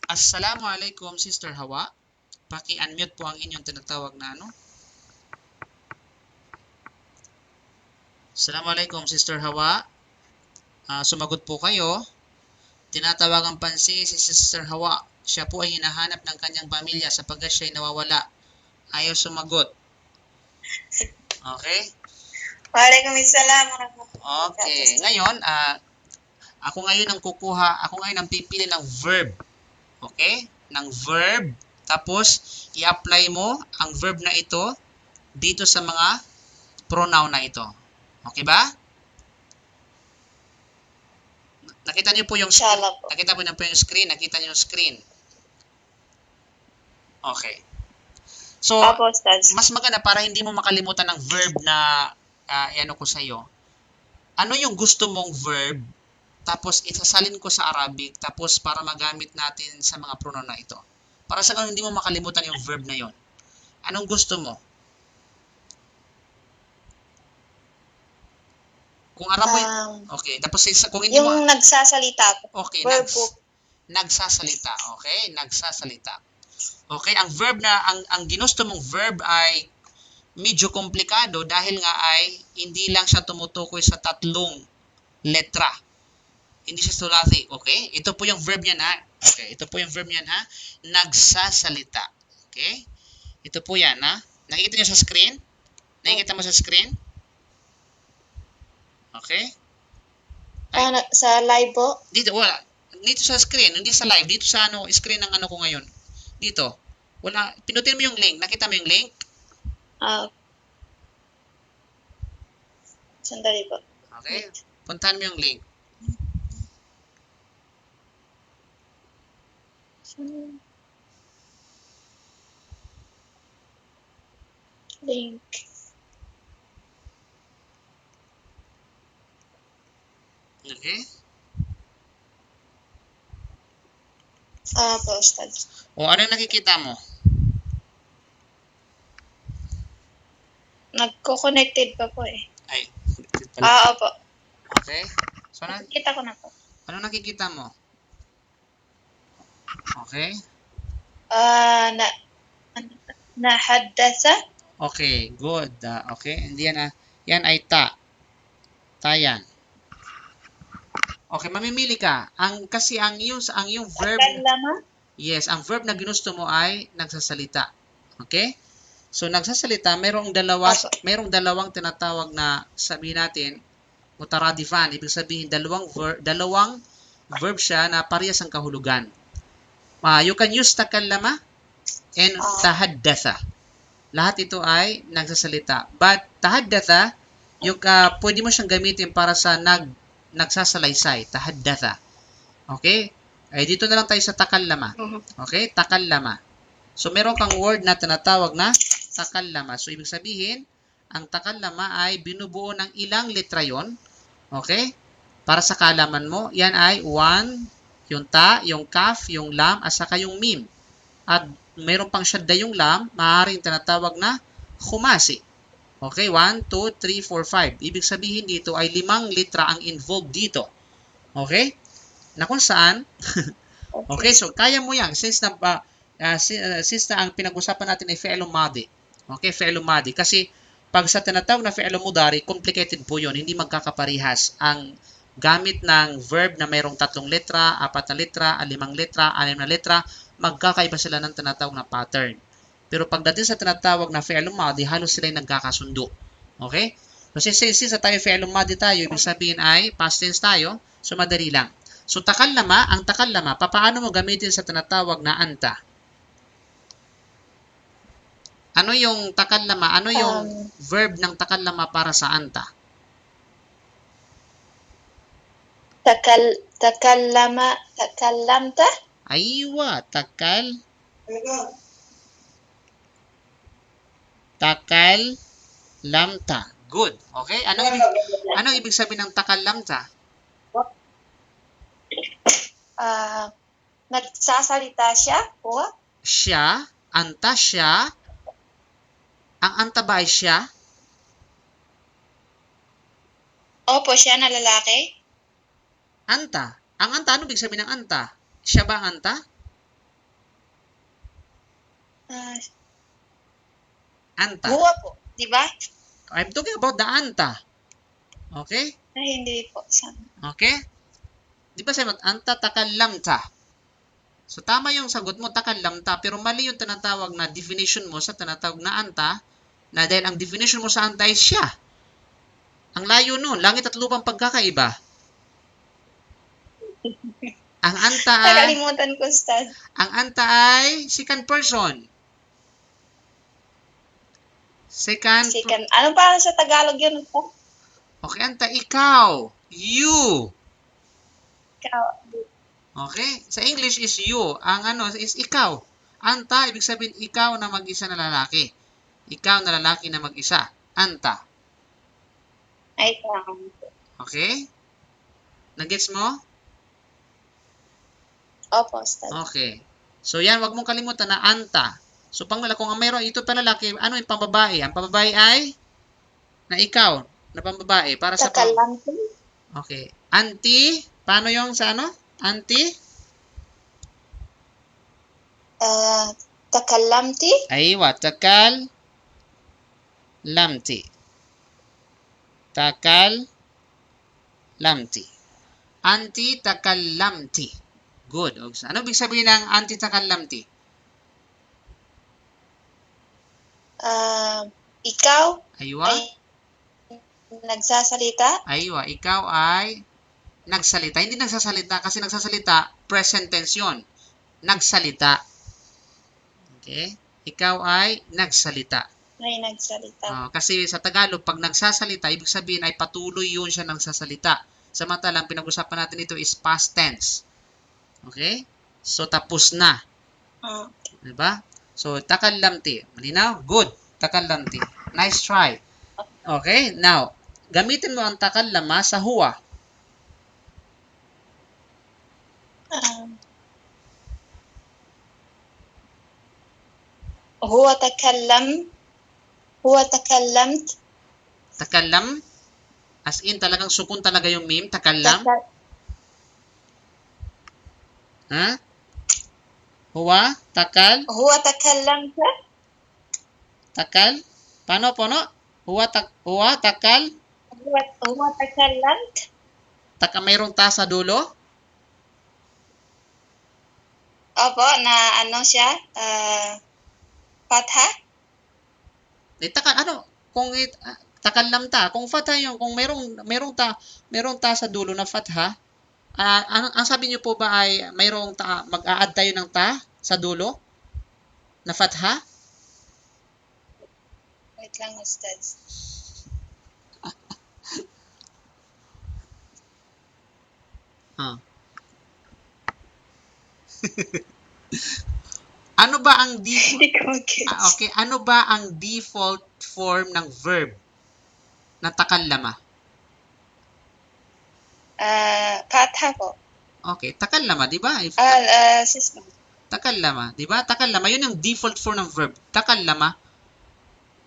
Assalamualaikum, Sister Hawa. Paki-unmute po ang inyong tinatawag na Assalamualaikum, Sister Hawa. Sumagot po kayo. Tinatawagan pansin si Sister Hawa. Siya po ay hinahanap ng kanyang pamilya sapagkat siya ay nawawala. Ayaw sumagot. Okay? Waalaikumsalam. Okay. Ngayon, ako ngayon ang pipili ng verb. Okay? Ng verb. Tapos, i-apply mo ang verb na ito dito sa mga pronoun na ito. Okay ba? Nakita niyo po yung screen. Nakita po yung screen. Nakita niyo yung screen. Okay. So, mas maganda para hindi mo makalimutan ng verb na ano ko sa iyo. Ano yung gusto mong verb? Tapos isasalin ko sa Arabic. Tapos para magamit natin sa mga pronoun na ito. Para sa ganun hindi mo makalimutan yung verb na yon. Anong gusto mo? Kung Arabo, okay. Tapos kung hindi yung nagsasalita. Okay, verb nagsasalita. Okay, nagsasalita. Okay, ang verb na ang ginusto mong verb ay medyo komplikado dahil nga ay hindi lang siya tumutukoy sa tatlong letra. Hindi siya sulati. Okay? Ito po yung verb niyan ha. Okay, ito po yung verb niyan ha. Nagsasalita. Okay? Ito po yan ha. Nakikita niyo sa screen? Nakikita mo sa screen? Okay? Sa live po? Dito, wala. Dito sa screen, hindi sa live. Dito sa screen ng ko ngayon. Dito. Wala. Pinutin mo yung link. Nakita mo yung link? Sandali po. Okay? Puntahan mo yung link. Link. Okay? Postad. O, anong nakikita mo? Nagko-connected pa po eh. Ay, Opo. okay. So, Nakikita ko na po. ano nakikita mo? Okay. Nahaddasa. Okay, good. Okay, hindi yan yan ay ta. Ta yan. Okay, mamimili ka. Kasi ang iyong verb. Takallama. Yes, ang verb na ginusto mo ay nagsasalita. Okay? So nagsasalita, merong dalawang tinatawag na sabihin natin mutaradifan, ibig sabihin dalawang verb siya na parehas ang kahulugan. You can use takallama and tahaddatha. Lahat ito ay nagsasalita. But tahaddatha, pwede mo siyang gamitin para sa nagsasalaysay, tahaddatha. Okay? Ay dito na lang tayo sa takallama. Okay? Takallama. So meron kang word na tinatawag na takallama. So ibig sabihin, ang takallama ay binubuo ng ilang letra yon. Okay? Para sa kaalaman mo, yan ay 1, yung ta, yung kaf, yung lam, at saka yung mim. At meron pang syadda yung lam, maaaring tinatawag na khumasi. Okay? 1, 2, 3, 4, 5. Ibig sabihin dito ay 5 letra ang involved dito. Okay? Na kung saan, okay, so kaya mo yan since na ang pinag-usapan natin ay fi'lu madi. Okay, fi'lu madi. Kasi pag sa tinatawag na fi'lu mudari, complicated po yun. Hindi magkakaparihas ang gamit ng verb na mayroong 3 letra, 4 na letra, 5 letra, 6 na letra, magkakaiba sila ng tinatawag na pattern. Pero pagdating sa tinatawag na fi'lu madi, halos sila yung nagkakasundo. Okay? So since tayo fi'lu madi tayo, ibig sabihin ay past tense tayo, so madali lang. So takallama, ang takallama, paano mo gamitin sa tinatawag na anta? Ano yung takallama? Ano yung verb ng takallama para sa anta? Takallamta? Aywa, takallamta. Good. Okay? Anong ibig sabihin ng takallamta? Nagsasalita siya? O? Siya, anta siya. Ang anta ba ay siya? Opo, siya na lalaki. Anta. Ang anta, ano ibig sabihin ng anta? Siya ba ang anta? Anta. Huwa po, di ba? I'm talking about the anta. Okay? Ay, hindi po. Okay? Di ba sabi mo, anta takallamta? So, tama yung sagot mo, takallamta, pero mali yung tinatawag na definition mo sa tinatawag na anta, na dahil ang definition mo sa anta ay siya. Ang layo nun, langit at lupang pagkakaiba. Ang anta ay... Nakalimutan ko, Stan. Ang anta ay second person. Second. Anong parang sa Tagalog yun po? Okay, anta, ikaw. You. Ikaw. Okay? Sa English is you. Ang is ikaw. Anta, ibig sabihin ikaw na mag-isa na lalaki. Ikaw na lalaki na mag-isa. Anta. Ay, tama. Okay? Nagets mo? Opo, Stan. Okay. So yan, wag mong kalimutan na anta. So kung mayroon ito pa lalaki, ano yung pambabae? Ang pambabae ay na ikaw, na pambabae. Para sa Takallamti? Okay. Auntie, paano yung sa ano? Auntie? Takallamti? Aywa, takal lamti. Takal lamti. Anti takallamti. Good. Ano ibig sabihin ng anti takallamti? Ikaw Aywa? ay nagsasalita? Aywa, ikaw ay nagsalita. Hindi nagsasalita kasi nagsasalita, present tense yun. Nagsalita. Okay? Ikaw ay nagsalita. Ay, nagsalita. Kasi sa Tagalog, pag nagsasalita, ibig sabihin ay patuloy yun siya nagsasalita. Samantalang pinag-usapan natin ito is past tense. Okay? So, tapos na. Diba? So, takallamti. Malinaw? Good. Takallamti. Nice try. Okay? Now, gamitin mo ang takallama sa huwa. Huwa takallam. Takallam. As in, talagang sukun talaga yung meme. Takallam. Ha? Huwa, takal. Huwa takallamta? Takal. Paano? Huwa, takal. Huwa takallant? Mayroong ta sa dulo. Opo, na ano siya? Fatha? Kung takallamta, kung fatha yung, kung merong ta sa dulo na fatha, ang sabi niyo po ba ay mayroong ta, mag-a-add tayo ng ta sa dulo na fatha? Wait lang, Ustad. Ah. Ano ba ang Hindi ko mag-gets. okay, ano ba ang default form ng verb na takallama? Fatha po. Okay, takallama, di ba? Sis. Takallama, di ba? Takallama, yun ang default form ng verb. Takallama.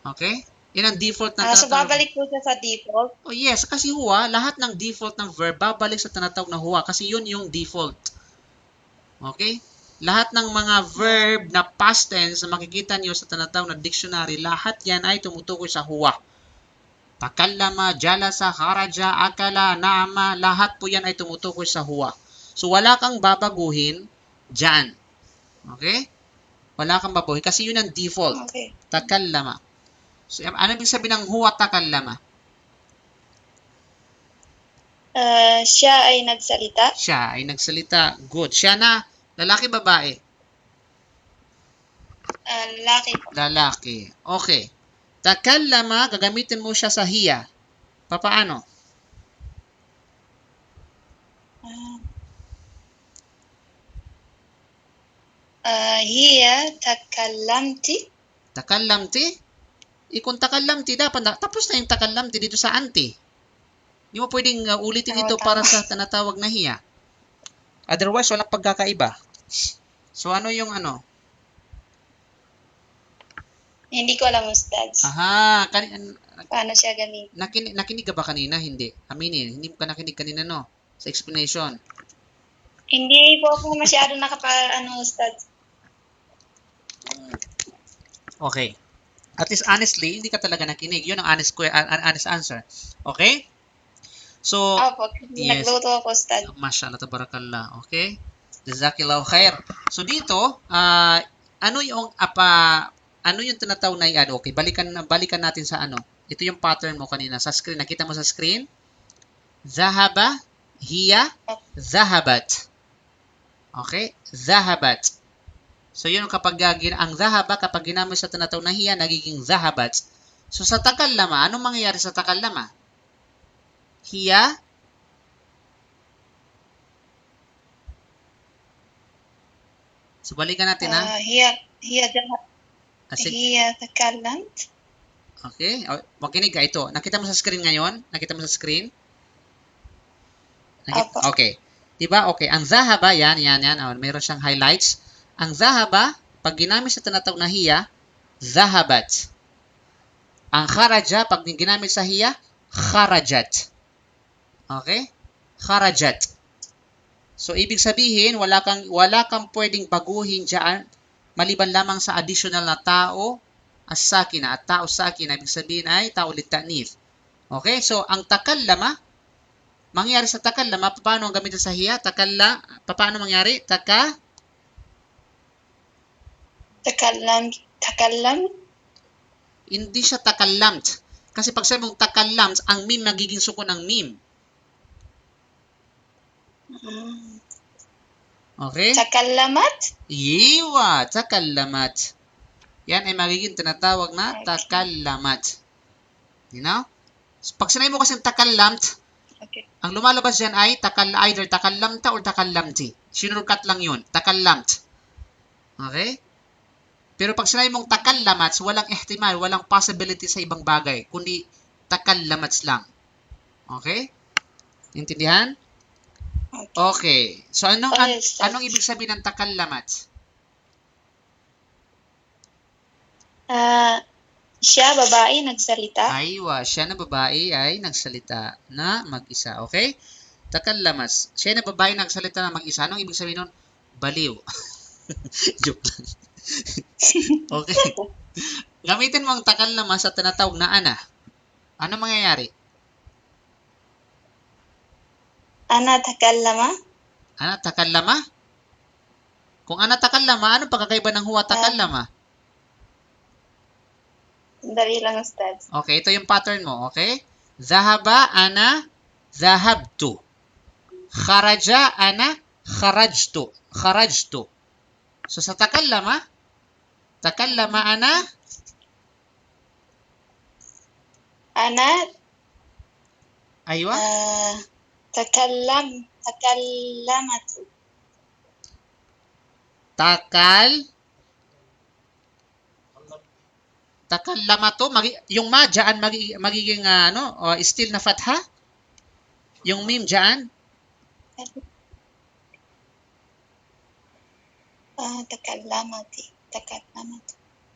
Okay? Yan ang default ng So, babalik po siya sa default. Oh yes, kasi huwa, lahat ng default ng verb babalik sa tinatawag na huwa kasi yun yung default. Okay? Lahat ng mga verb na past tense na makikita niyo sa tinatawag na dictionary, lahat yan ay tumutukoy sa huwa. Takallama, jalasa, kharaja, akala, naama, lahat po yan ay tumutukoy sa huwa. So wala kang babaguhin dyan. Okay? Wala kang babaguhin kasi yun ang default. Okay. Takallama. So ano ibig sabihin ng huwa takallama? Siya ay nagsalita. Siya ay nagsalita. Good. Siya na, lalaki, babae? Lalaki po. Lalaki. Okay. Takallama, gagamitin mo siya sa hiya. Papaano? Hiya takallamti. Takallamti? Kung takallamti, dapat tapos na yung takallamti dito sa anti. Hindi mo pwedeng ulitin ito para sa tinatawag na hiya. Otherwise, walang pagkakaiba. So, ano yung ano? Hindi ko alam, Ustad. Aha, Paano siya gamitin? nakinig ka ba kanina? Hindi. Aminin, hindi mo ka nakinig kanina, no? Sa explanation. Hindi po ako masyado Ustad. Okay. At least honestly, hindi ka talaga nakinig. Yun ang honest answer. Okay? So, Opo, yes. nagluto ako, Ustad. Mashallah, tabarakallah. Okay? Jazakillahu khair. So dito, ano yung tinatawag na i-add? Okay, balikan natin sa ano. Ito yung pattern mo kanina sa screen. Nakita mo sa screen? Zahaba, hiya, zahabat. Okay? Zahabat. So yun kapag ang zahaba, kapag ginamit sa tinatawag na hiya, nagiging zahabat. So sa takallama, anong mangyayari sa takallama? Hiya, so balikan natin ha. Hiya takallant. Okay, makinig ka ito. Nakita mo sa screen ngayon? Nakita mo sa screen? Okay. Diba? Okay. Ang zahaba, yan. Oh, mayroon siyang highlights. Ang zahaba, pag ginamit sa tinatawag na hiya, zahabat. Ang kharaja, pag ginamit sa hiya, kharajat. Okay? Kharajat. So, ibig sabihin, wala kang pwedeng baguhin dyan, maliban lamang sa additional na tao, as-sakina. At tao sakina, ibig sabihin ay tao litanif. Okay? So, ang takallama, mangyari sa takallama, paano ang gamitin sa hiya? Paano mangyari? Takallam. Hindi siya takallamt. Kasi pag sabi mong takallamt, ang mim magiging sukon ng mim. Okay? Takallamat? Yiwa, takallamat. Yan ay magiging tinatawag na takallamat. You know? So, pag sinabi mo kasi takallamt, Okay. ang lumalabas dyan ay either takallamta or takallamti. Sinurkat lang yun. Takallamt. Okay? Pero pag sinabi mong takallamat, walang ihtimal, walang possibility sa ibang bagay, kundi takallamats lang. Okay? Intindihan? Okay. So, anong ibig sabihin ng takallamat? Siya, babae, nagsalita. Aywa, siya na babae ay nagsalita na mag-isa. Okay? Takallamas. Siya na babae nagsalita na mag-isa. Anong ibig sabihin nun? Baliw. Joke lang. Okay. Gamitin mo ang takallamas sa tinatawag na ana. Ano mangyayari? Ana takallama? Ana takallama? Kung ana takallama, ano pagkakaiba ng huwa takallama? Sandali lang, Ustad. Okay, ito yung pattern mo, okay? Zahaba ana zahabtu. Kharaja ana kharajtu. Kharajtu. So sa takallama ana Ana, aywa takallamatu. takallama to yung ma dyan magiging still na fatha yung mim dyan Takallamatu.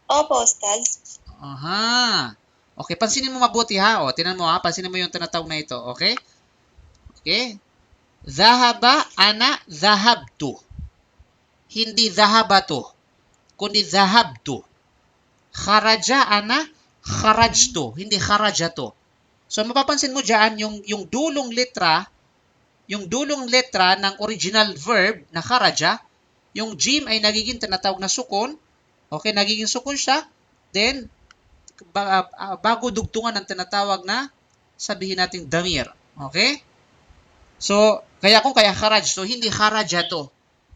Opo, Ustad. aha okay pansinin mo mabuti ha tinan mo ha pansinin mo yung tinatawag na ito okay zahaba ana zahabtu hindi zahabatu kundi zahabtu kharaja ana kharajtu hindi kharajatu so mapapansin mo diyan yung dulong letra ng original verb na kharaja yung jim ay nagiging tinatawag na sukun okay nagiging sukun siya then bago dugtungan ng tinatawag na sabihin nating damir okay so kaya kharajtu hindi kharajatu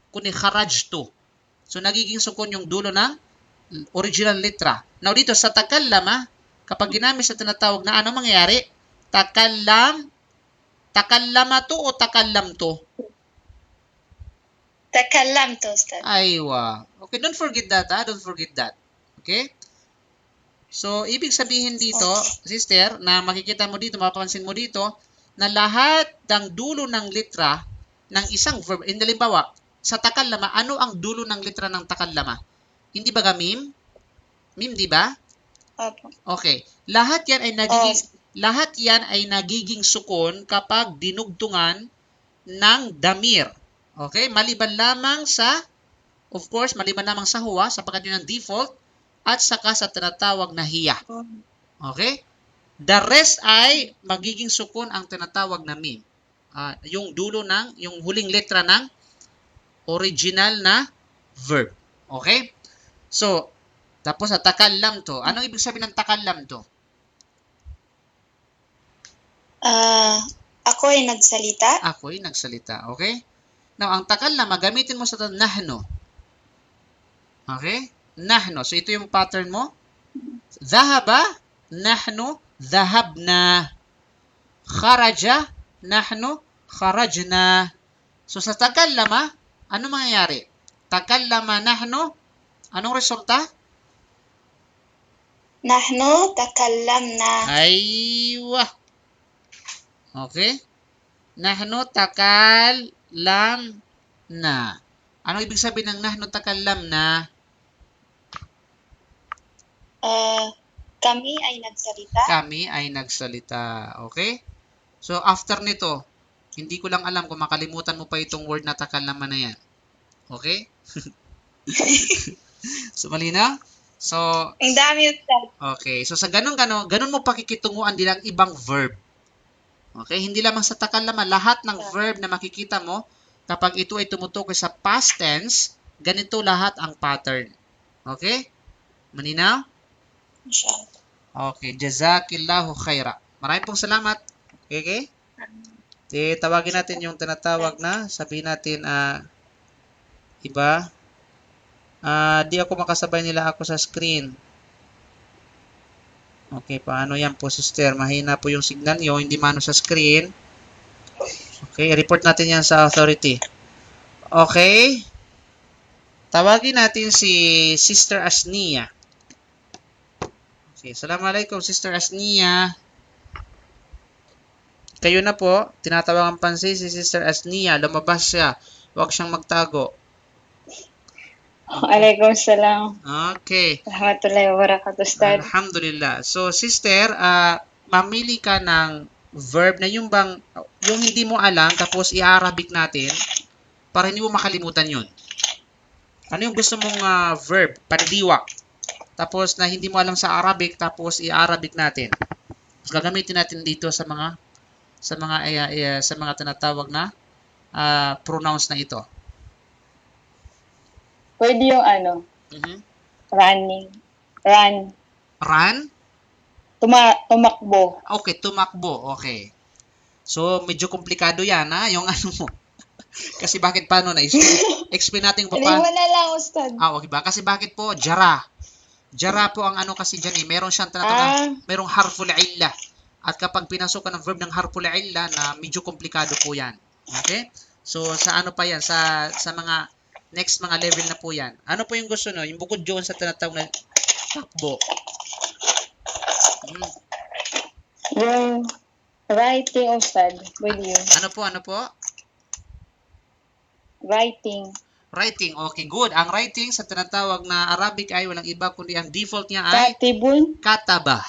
kundi kharajtu so nagiging sukun yung dulo ng original letra. Now dito sa takallama, kapag ginamit sa tinatawag na ano mangyayari? Takallamatu o takallamtu? Takallamtu, Ustad. Aywa. Okay, don't forget that ha. Don't forget that. Okay? So, ibig sabihin dito, sister, na makikita mo dito, mapapansin mo dito, na lahat ng dulo ng letra ng isang verb, halimbawa, sa takallama, ano ang dulo ng letra ng takallama? Hindi ba mim? Mim, di ba? Opo. Okay. Lahat yan ay nagiging sukon kapag dinugtungan ng damir. Okay? Maliban lamang sa huwa, sapagkat yun ang default, at saka sa tinatawag na hiya. Okay? The rest ay magiging sukon ang tinatawag na mim. Yung dulo yung huling letra ng original na verb. Okay? So, tapos takallam to. Anong ibig sabihin ng takallam to? Ako ay nagsalita. Ako'y nagsalita. Okay? Now, ang takallam, gamitin mo sa nahno. Okay? Nahno. So, ito yung pattern mo. Zahaba, nahno, zahabna. Kharaja, nahno, kharajna. So, sa takallama, ano mangyayari? Takallama, nahno, anong resulta? Nahnu takallamna. Aywa. Okay? Nahnu takallamna. Anong ibig sabihin ng nahnu takallamna? Kami ay nagsalita. Kami ay nagsalita. Okay? So, after nito, hindi ko lang alam kung makalimutan mo pa itong word na takallama na yan. Okay? So, malinaw? So, Ang dami, Ustad. okay. So, sa ganun mo pakikitunguan din ang ibang verb. Okay? Hindi lamang sa takallama, lahat ng verb na makikita mo, kapag ito ay tumutukoy sa past tense, ganito lahat ang pattern. Okay? Malinaw? Inshallah. Okay. Jazakillahu khaira. Maraming pong salamat. Okay? Tawagin natin yung tinatawag na, sabihin natin, iba. Di ako makasabay nila ako sa screen. Okay, paano yan po, sister? Mahina po yung signal nyo, hindi mano sa screen. Okay, report natin yan sa authority. Okay. Tawagin natin si Sister Asnia. Okay, Assalamualaikum, Sister Asnia. Kayo na po, tinatawagan pansin si Sister Asnia. Lumabas siya. Huwag siyang magtago. Waalaikumsalam. Okay. Rahmatullahi wa barakatuh, Ustad. Alhamdulillah. So, sister, mamili ka ng verb na yung hindi mo alam, tapos i-Arabic natin para hindi mo makalimutan yun. Ano yung gusto mong verb? Pandiwak. Tapos na hindi mo alam sa Arabic, tapos i-Arabic natin. Tapos gagamitin natin dito sa mga tinatawag na pronouns na ito. Pwede yung Mhm. running. Run. Run? Tumakbo. Okay, tumakbo. Okay. So, medyo komplikado yan, ha? Yung ano mo. Kasi bakit paano na? Explain natin kung Hindi paano. mo na lang, Ustad. Okay ba? Kasi bakit po? Jara. Jara po ang ano kasi dyan eh. Meron siyang tinatawag, merong harful illa. At kapag pinasukan ng verb ng harful illa na medyo komplikado po yan. Okay? So, sa ano pa yan? Sa mga next mga level na po yan. Ano po yung gusto no? Yung bukod doon sa tinatawag na takbo. Yung writing, Ustad. With you. Ano po? Writing. Writing. Okay, good. Ang writing sa tinatawag na Arabic ay walang iba kundi ang default niya ay Katibun. kataba.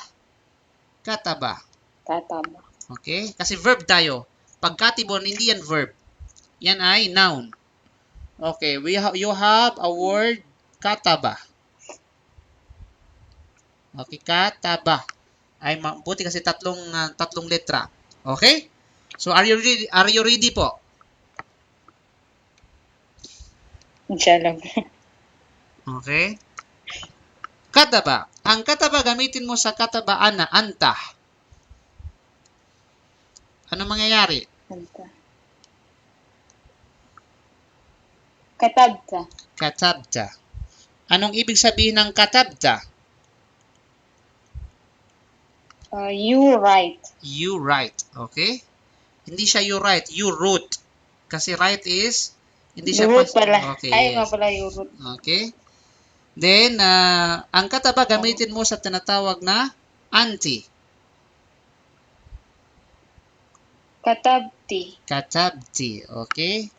Kataba. Kataba. Okay? Kasi verb tayo. Pag katibon, hindi yan verb. Yan ay noun. Okay, you have a word kataba. Okay, kataba. Ay buti kasi tatlong letra. Okay? So are you ready po? Inshallah. Okay? Kataba. Ang kataba gamitin mo sa kataba anta. Ano mangyayari? Katabta. Katabta. Anong ibig sabihin ng katabta? You write. You write. Okay? Hindi siya you write. You wrote. Kasi write is hindi siya You wrote pala. Okay, Ay, nga yes. pala you wrote. Okay? Then, ang kataba gamitin mo sa tinatawag na anti. Katabti. Katabti. Okay?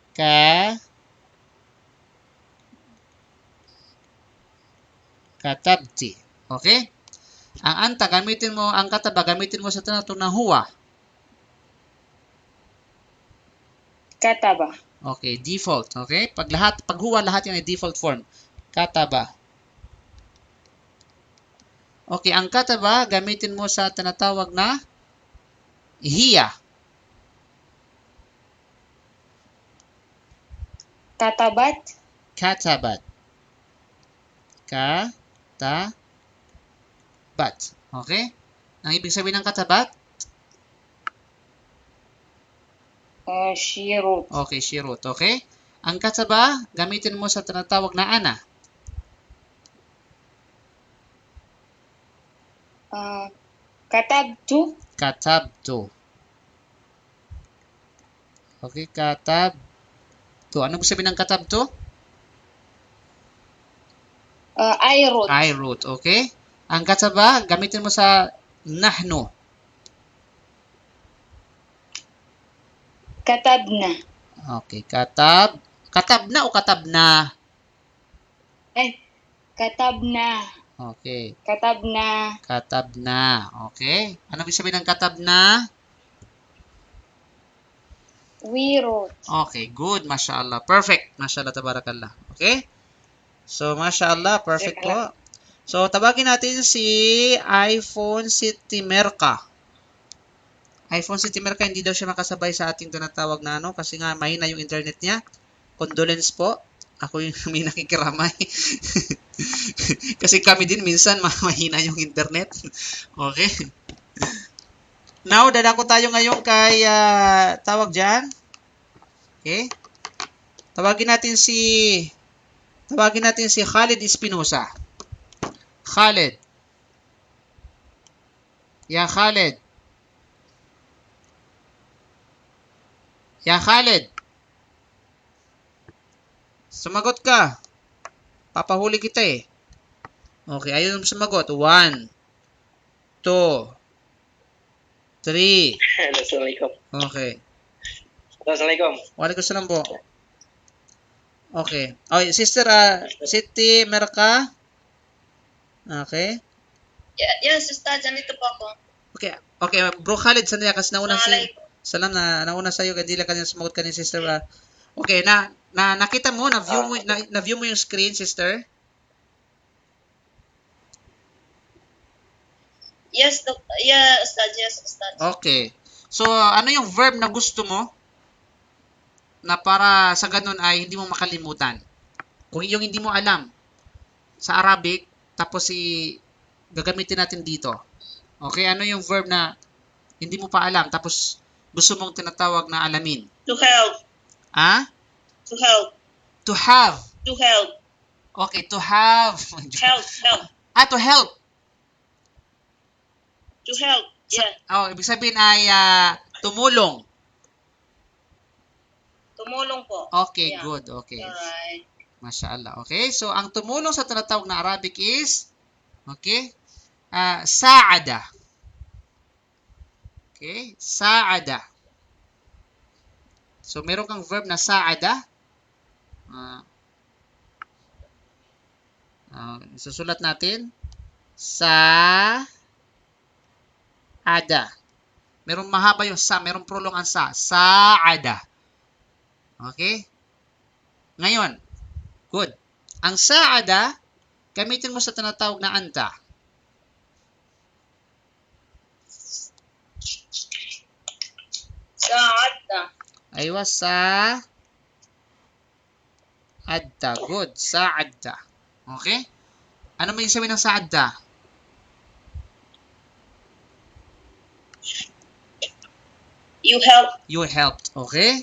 Katabti. Okay? Ang kataba gamitin mo sa tinatawag na huwa. Kataba. Okay, default. Okay? Pag huwa, lahat yan ay default form. Kataba. Okay, ang kataba gamitin mo sa tinatawag na hiya. Katabat. Katabat. Katabat. Okay? Ang ibig sabihin ng katabat? She wrote. Okay, she wrote. Okay? Ang kataba, gamitin mo sa tinatawag na ana. Katabtu. Katabtu. Okay, katabtu. Ano ibig sabihin ng katabtu? I wrote. I wrote. Okay? Ang kataba, gamitin mo sa nahnu. Katabna. Okay, katabna o katabna? Katabna. Okay. Katabna. Katabna. Okay. Ano ibig sabihin ng katabna? We wrote. Okay, good. Mashallah. Perfect. Mashallah, tabarakallah. Okay? So, mashallah. Perfect po. So, tabagin natin si iPhone City Merca. iPhone City Merca, hindi daw siya makasabay sa ating tinatawag na ano kasi nga mahina yung internet niya. Condolence po. Ako yung may nakikiramay. Kasi kami din minsan mahina yung internet. Okay? Now, dadako tayo ngayon kay tawag dyan. Okay? Tawagin natin si Khalid Espinosa. Khalid. Ya Khalid. Ya Khalid. Sumagot ka. Papahuli kita eh. Okay, ayun sumagot. 1, 2, 3. Assalamualaikum. Okay. Assalamualaikum. Waalaikumsalam po. Okay. Okay, Sister Siti Merca. Okay. Yes, Ustad, nandito po ako. Okay. Okay, Bro Khalid, sandali kasi nauna si Assalamualaikum. Salam nauna sa iyo kadila kanina sumagot ka ni Sister. Okay, nakita mo, na-view mo yung screen, Sister? Yes, Ustad. Yes, Ustad. Okay. So, ano yung verb na gusto mo na para sa ganun ay hindi mo makalimutan? Kung yung hindi mo alam sa Arabic, tapos gagamitin natin dito. Okay, ano yung verb na hindi mo pa alam tapos gusto mong tinatawag na alamin? To help. Ah? To help. To have. To help. Okay, to have. Help. Help. To help. To help. Yeah. Ibig sabihin ay tumulong. Tumulong po. Okay, Yeah. good. Okay. Alright. Mashallah. Okay, so ang tumulong sa tinatawag na Arabic is, okay, sa'ada. Okay, sa'ada. So, meron kang verb na sa'ada. Susulat natin. Sa'ada. Merong mahaba yung sa, merong prolong ang sa. Sa'ada. Okay? Ngayon, good. Ang sa'ada, gamitin mo sa tinatawag na anta. Sa'adta. Aywa, sa'adta. Good. Sa'adta. Okay? Ano may sabihin ng sa'adta? You help. You helped. Okay?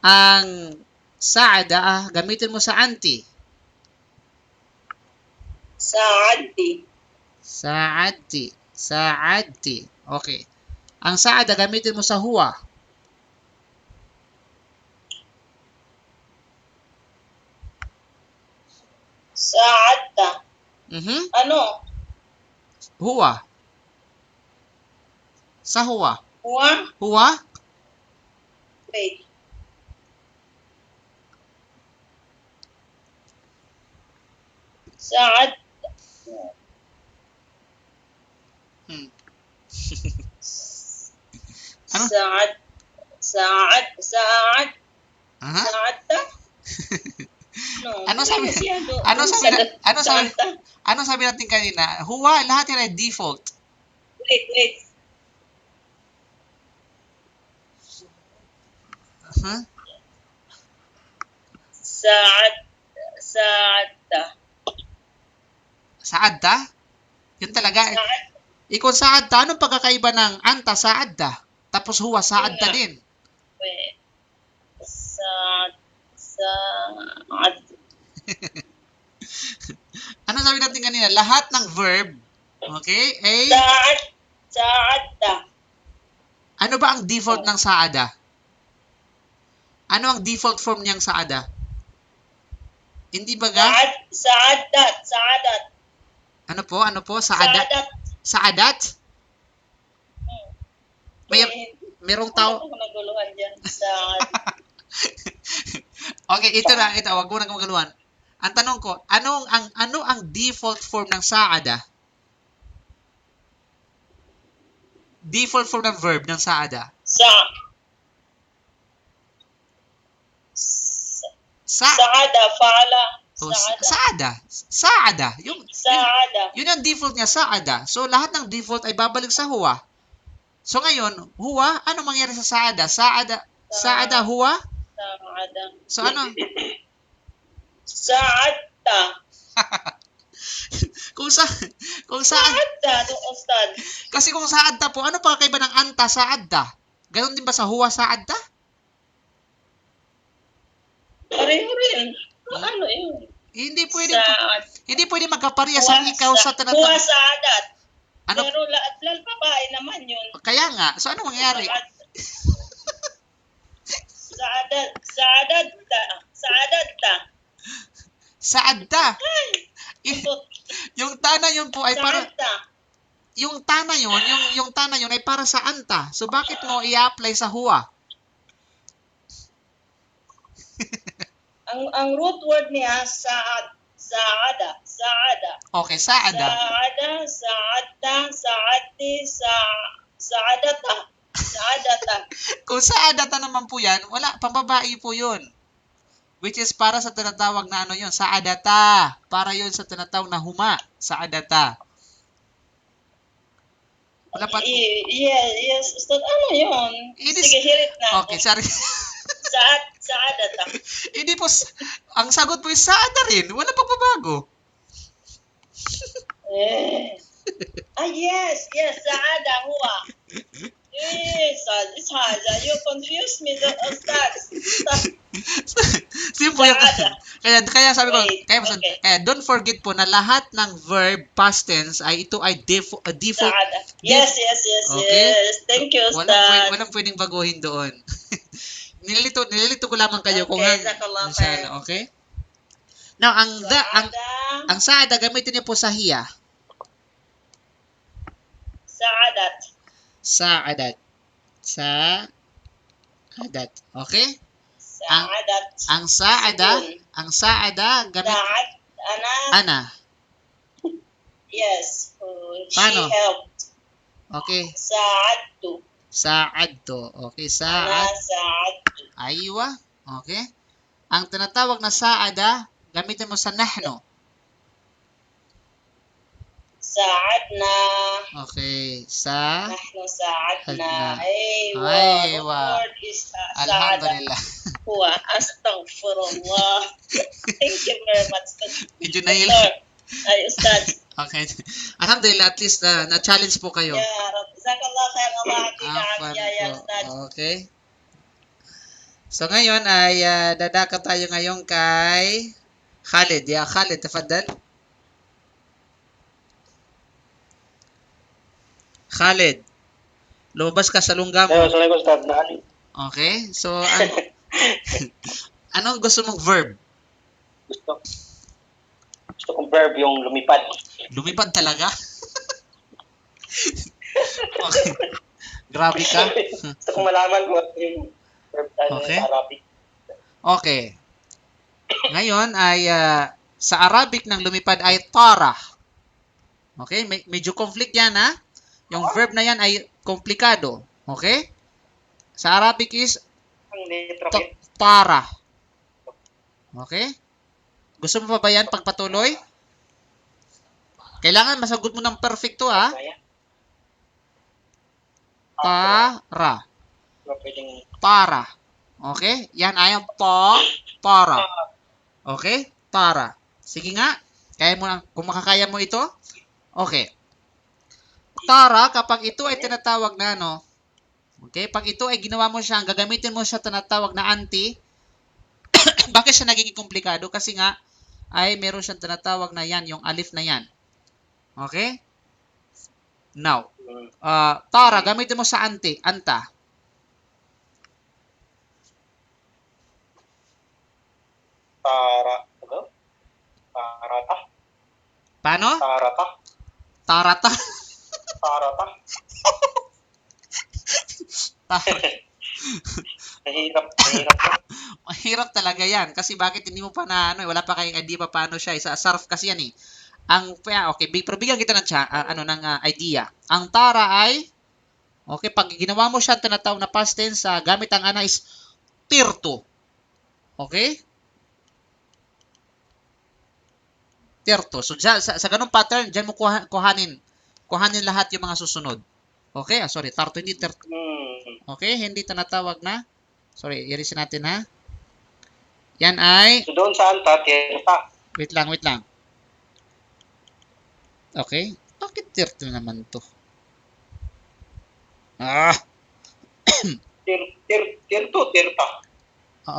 Ang sa'ada, gamitin mo sa anti. Sa'adti. Sa'adti. Sa'adti. Okay. Ang sa'ada, gamitin mo sa huwa. Sa'adta. Ano? Huwa. Sa huwa. Huwa? Huwa? Wait. Sa'ad. Ano? Sa'ad. Sa'ad. Sa'ad. Aha. Sa'adta? No. Ano sabi? Masyado. Ano sabi natin kanina? Huwa, lahat yan ay default. Wait. Huh? Sa'adta. Sa'adda? Yun talaga. Kung sa'adda, anong pagkakaiba ng anta sa'adda? Tapos huwa sa'adda din. Wait. Sa'ad. Ano sabi natin kanina? Lahat ng verb, okay, ay... Sa'adta. Ano ba ang default ng sa'ada? Ano ang default form niyang sa'ada? Hindi ba ga? Sa'adat. Ano po? Sa'adat? Sa'adat? Merong tao... Ano naguluhan dyan? Sa'ad. Okay, ito, wag mo nang magaluhan. Ang tanong ko, ano ang default form ng sa'ada? Default form ng verb ng sa'ada? Sa'ada, fa'ala. Sa'ada. Sa'ada. Yun ang default niya, sa'ada. So, lahat ng default ay babalik sa huwa. So, ngayon, huwa, ano mangyari sa sa'ada? Sa'ada, huwa? Sa'ada. So, ano? Sa'adta. kung sa'ad. Sa'adta, Ustad. Kasi kung sa'adta po, ano pa kaiba ng anta sa'adda? Ganon din ba sa huwa sa'adda? Pareho rin. Ano yun? Hindi pwede magkapareha sa ikaw sa Huwa tinatawag. sa'adat. Ano? Pero lal babae naman yun. Kaya nga, so ano mangyari? Sa'adatta. Sa'adda. Yung tana yun po ay para Sa'adta. yung tana yun ay para sa anta. So bakit mo i-apply sa huwa? Ang root word niya sa'ada. Okay, sa'ada. Sa'adata. Kung sa'adata naman po yan, wala, pambabae po yun. Which is para sa tinatawag na ano yun, sa'adata. Para yun sa tinatawag na huma, sa'adata. Wala pa. Yes. Ustad, ano yun? Sige, hirit na. Okay, sorry. Sa'adata. Hindi po, ang sagot po is sa'ada rin. Wala pagbabago. Yes, سعادة هو. Yes, it's hard. You confuse me, the Ustad. Simple yung Saada. kaya sabi ko, Wait, okay. kaya don't forget po na lahat ng verb past tense ay ito ay default. سعادة. Yes. Okay? Thank you, Ustad. Walang pwedeng baguhin doon. nililito ko lamang kayo kung Okay, jazakallah khair. okay? Now, سعادة. ang saada gamitin niyo po sa hiya. سعادة. Saadat. Saadat. Okay? سعادة. Ang saada gamit ساعد أنا. ana. Yes. She Paano? helped. Okay. ساعدت. Saadto. Okay, أنا ساعدت. Aywa. Okay? Ang tinatawag na saada, gamitin mo sa nahno. ساعدنا. Okay. نحن ساعدنا. ساعدنا. أيوة. أيوة. The word is سعادة. Alhamdulillah. هو أستغفر الله. Thank you very much. Medyo nahil. Ay, Ustad. Okay. Alhamdulillah, at least na-challenge po kayo. Ya Rab. Jazakallah khair. Allah atika Afwan afiya ya po. Ustad. Okay. So ngayon ay dadaka tayo ngayon kay Khalid. Ya Khalid, tafadhal. Khalid, lumabas ka sa lungga mo. Assalamualaikum Ustaz. Okay? So, anong gusto mong verb? Gusto kong verb yung lumipad. Lumipad talaga? Okay. Grabe ka. Gusto kong malaman kung ano yung verb Okay. sa Arabic. Okay. Ngayon ay sa Arabic ng lumipad ay tara. Okay? Medyo conflict yan ha. Yung verb na yan ay komplikado. Okay? Sa Arabic is Ang letra tara. Okay? Gusto mo pa ba yan pagpatuloy? Kailangan masagot mo ng perfecto ha. Tara. Pwedeng Tara. Okay? Yan ay tara. Okay? Tara. Sige nga. Kaya mo kung makakaya mo ito. Okay. Tara, kapag ito ay tinatawag na ano, okay, pag ito ay ginawa mo siya, gagamitin mo siya tinatawag na anti, bakit siya nagiging komplikado? Kasi nga, ay meron siyang tinatawag na yan, yung alif na yan. Okay? Now, tara, gamitin mo sa anti, anta. Tarata. Paano? Tarata. Tarata. Tarata. Mahirap. Mahirap talaga yan. Kasi bakit hindi mo pa na, wala pa kayong idea pa paano siya. Sa sarf kasi yan eh. Okay, pero bigyan kita ng idea. Ang tara ay, okay, pag ginawa mo siya tinatawag na past tense, gamit ang ana is tirto. Okay? Tirto. So, sa ganung pattern, dyan mo kuhanin lahat yung mga susunod. Okay? Sorry, tarto, hindi tirto. Okay? Hindi tinatawag na. Sorry, irisin natin ha. Yan ay, So doon sa anta, tirta. wait lang. Okay? Bakit tirto naman to? Tirta.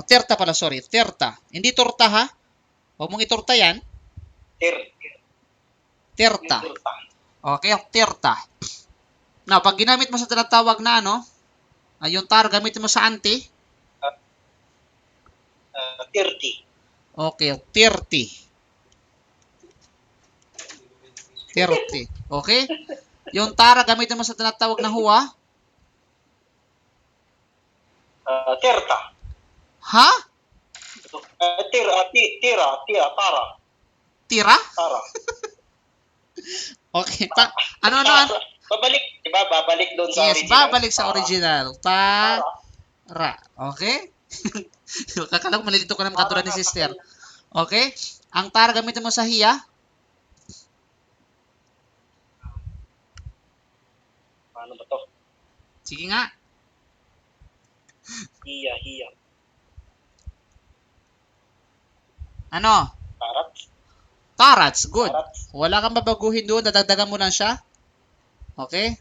Tirta pala, sorry. Tirta. Hindi torta ha. Huwag mong itorta yan. Tirta. Okay, tirta. Now, pag ginamit mo sa tinatawag na yung tar, gamitin mo sa anti. Tirti. Okay, 30. 30. Okay? Yung tara, gamitin mo sa tinatawag na huwa. Tirta. Ha? Tara. Tira? Tara. Okay. Ano? Babalik, di ba? Babalik doon sa Yes, original. babalik sa original. Tara. Okay? Kakala ko malilito ka naman katulad ni sister. Okay? Ang tara gamitin mo sa hiya. Ano ba to? Sige nga. Hiya. Ano? Tarat. Tarats. Good. Tarats. Wala kang babaguhin doon. Dadagdagan mo lang siya. Okay?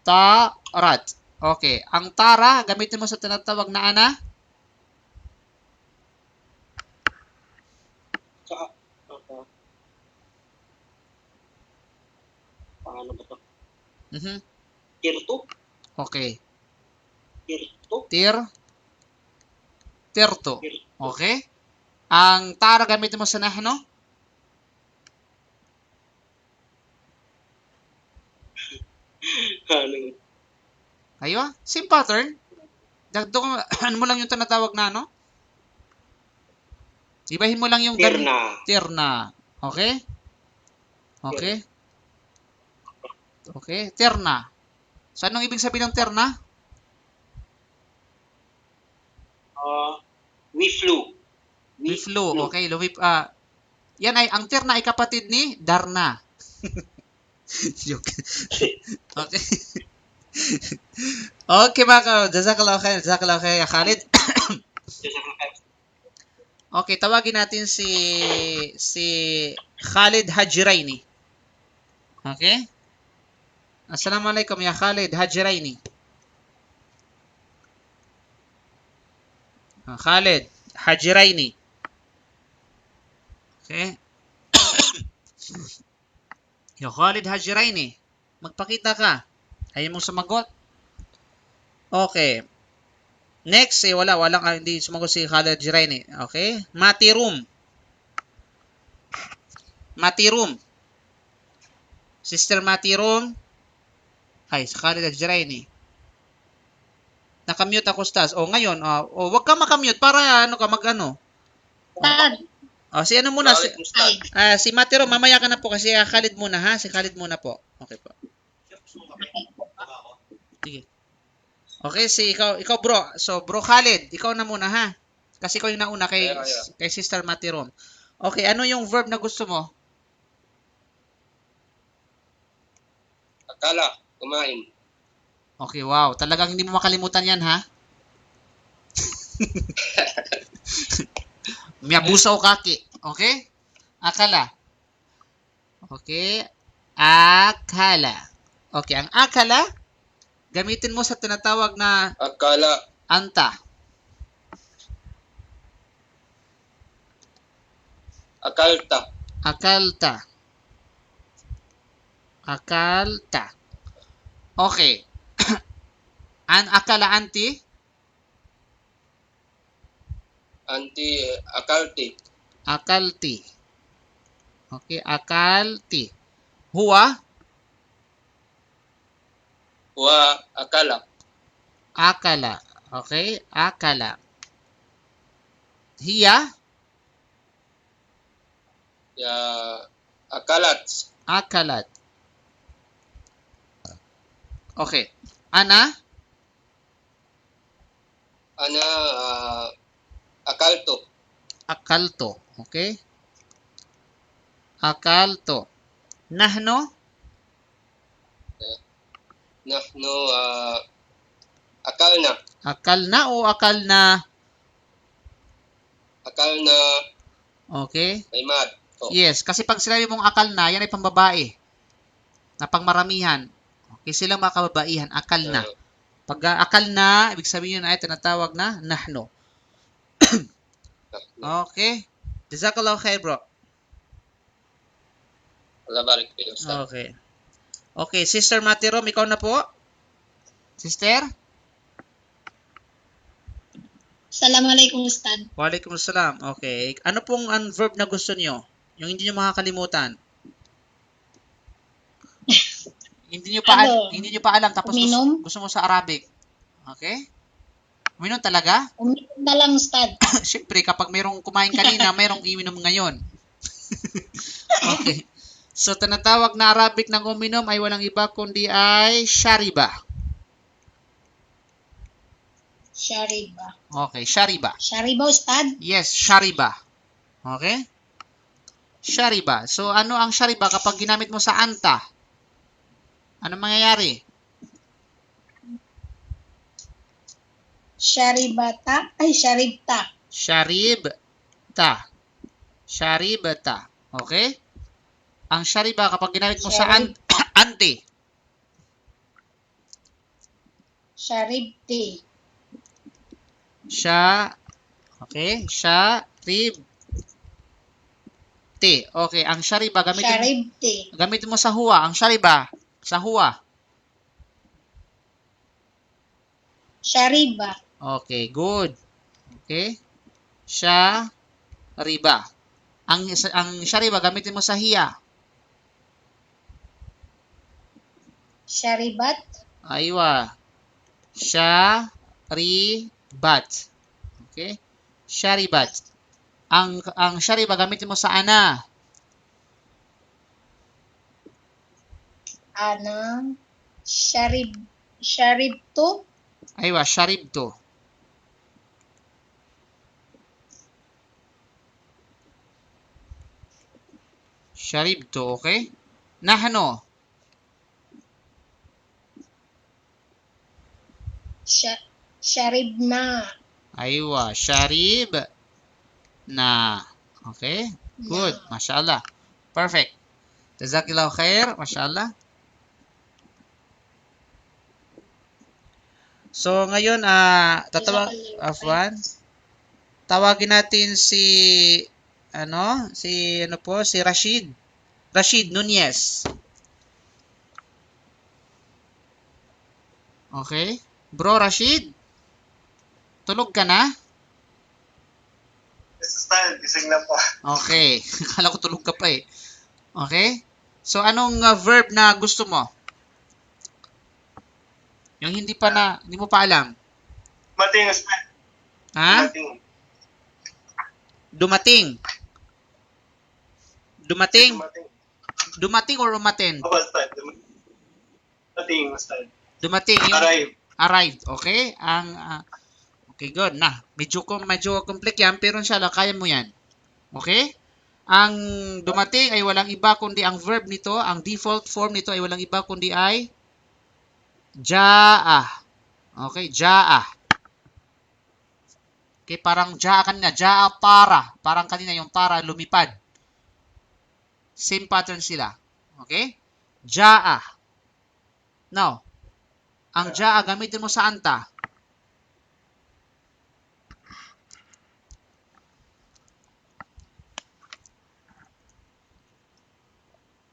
Tarat. Okay. Ang tara, gamitin mo sa tinatawag na ana. Tsaka, paano ba ito? Mhm. Tirto? Okay. Tirto? Tirto. Tirto. Okay? Ang tara, gamitin mo sa nahno. Ano yun? Ayun. Same pattern. Dagdag ano mo lang yung tinatawag na ano? Ibahin mo lang yung Tirna. Tirna. Okay? Okay? Okay? Tirna. So, anong ibig sabihin ng tirna? We flew. We flew. Okay? Yan ay, ang tirna ay kapatid ni Darna. Joke. Okay. Okay, mga jazakallah khair. Jazakallah khair, Khalid. Okay, tawagin natin si Khalid Hajiraini. Okay? Assalamualaikum ya Khalid Hajiraini. Khalid Hajiraini. Okay? Ya Khalid Hajiraini. Magpakita ka. Ayaw mong sumagot? Okay. Next, hindi sumagot si Khalid Hajiraini. Okay? Matirum. Matirum. Sister Matirum. Ay, si Khalid Hajiraini. Nakamute ako, Stas. Ngayon, wag ka makamute para mag-ano. Tad. Si ano muna, Ay. si Matirum, mamaya ka na po kasi Khalid muna ha. Si Khalid muna po. Okay po. Sige. Okay, ikaw bro. So, bro Khalid, ikaw na muna ha. Kasi ikaw yung nauna kay Sister Matirum. Okay, ano yung verb na gusto mo? Akala, kumain. Okay, wow. Talagang hindi mo makalimutan yan ha. Miyabusaw kaki. Okay? Akala. Okay? Akala. Okay, ang akala, gamitin mo sa tinatawag na Akala. anta. Akalta. Akalta. Akalta. Okay. Akala anti? Akalti. Akalti. Okay, akalti. Huwa? Akala. Akala. Okay, akala. Hiya? Akalat. Akalat. Okay. Ana? Akalto. Akalto. Okay? Akalto. Nahno? Nahnu akalna. Akalna o akalna? Akalna Okay? may mad. Yes, kasi pag sinabi mong akalna, yan ay pambabae. Na pangmaramihan. Okay, silang mga kababaihan. Akalna. Pag akalna, ibig sabihin yun ay tinatawag na nahno. Okay? Jazakallah khair, bro. Allah barik fiik, Ustaz. Okay. Okay, Sister Matirom, ikaw na po. Sister? Assalamualaikum, Ustad. Waalaikumsalam. Okay. Ano pong ang verb na gusto niyo? Yung hindi niyo makakalimutan. Hindi niyo pa alam tapos Uminom? gusto mo sa Arabic. Okay? Uminom talaga? Uminom na lang, Ustad. Siyempre, kapag mayroong kumain kanina, mayroong iinom ngayon. Okay. So, tinatawag na Arabic ng uminom ay walang iba kundi ay shariba. Shariba. Okay, shariba. Shariba, Ustad? Yes, shariba. Okay? Shariba. So, ano ang shariba kapag ginamit mo sa anta? Ano mangyayari? Sharibata? Ay, sharibta. Sharibta. Sharibta. Okay? Ang shariba kapag ginamit mo sa anti. Sharibti. Okay? Sharibti. Okay, ang shariba Sharibti. gamitin mo sa huwa. Ang shariba sa huwa. Shariba. Okay, good. Okay? Shariba. Ang shariba gamitin mo sa hiya. Sharibat. Aywa. Sharibat. Okay? Sharibat. Ang shariba gamitin mo sa ana. Ana. Sharibtu. Aywa, sharibto. Sharibto, okay? Nahno. Sharibna. Aywa, sharib na. Okay? Good. Mashallah. Perfect. Jazakillahu khair. Mashallah. So, ngayon, tawagin natin si Rashid. Rashid Nunez. Okay? Bro, Rashid? Tulog ka na? Ustad, gising na po. Okay. Akala ko tulog ka pa eh. Okay? So, anong verb na gusto mo? Yung hindi mo pa alam. Dumating, Ustad. Ha? Dumating. Dumating? Dumating or umaten? Oo, Ustad. Dumating, Ustad. Dumating. Yung Arrived. Okay? Okay, good. Medyo complex yan, pero inshallah, kaya mo yan. Okay? Ang dumating ay walang iba kundi ang verb nito, ang default form nito ay walang iba kundi ay jaa. Okay, jaa. Okay, parang jaa kanina, jaa para. Parang kanina yung para lumipad. Same pattern sila. Okay? Jaa. Now, ang jaa gamitin mo sa anta.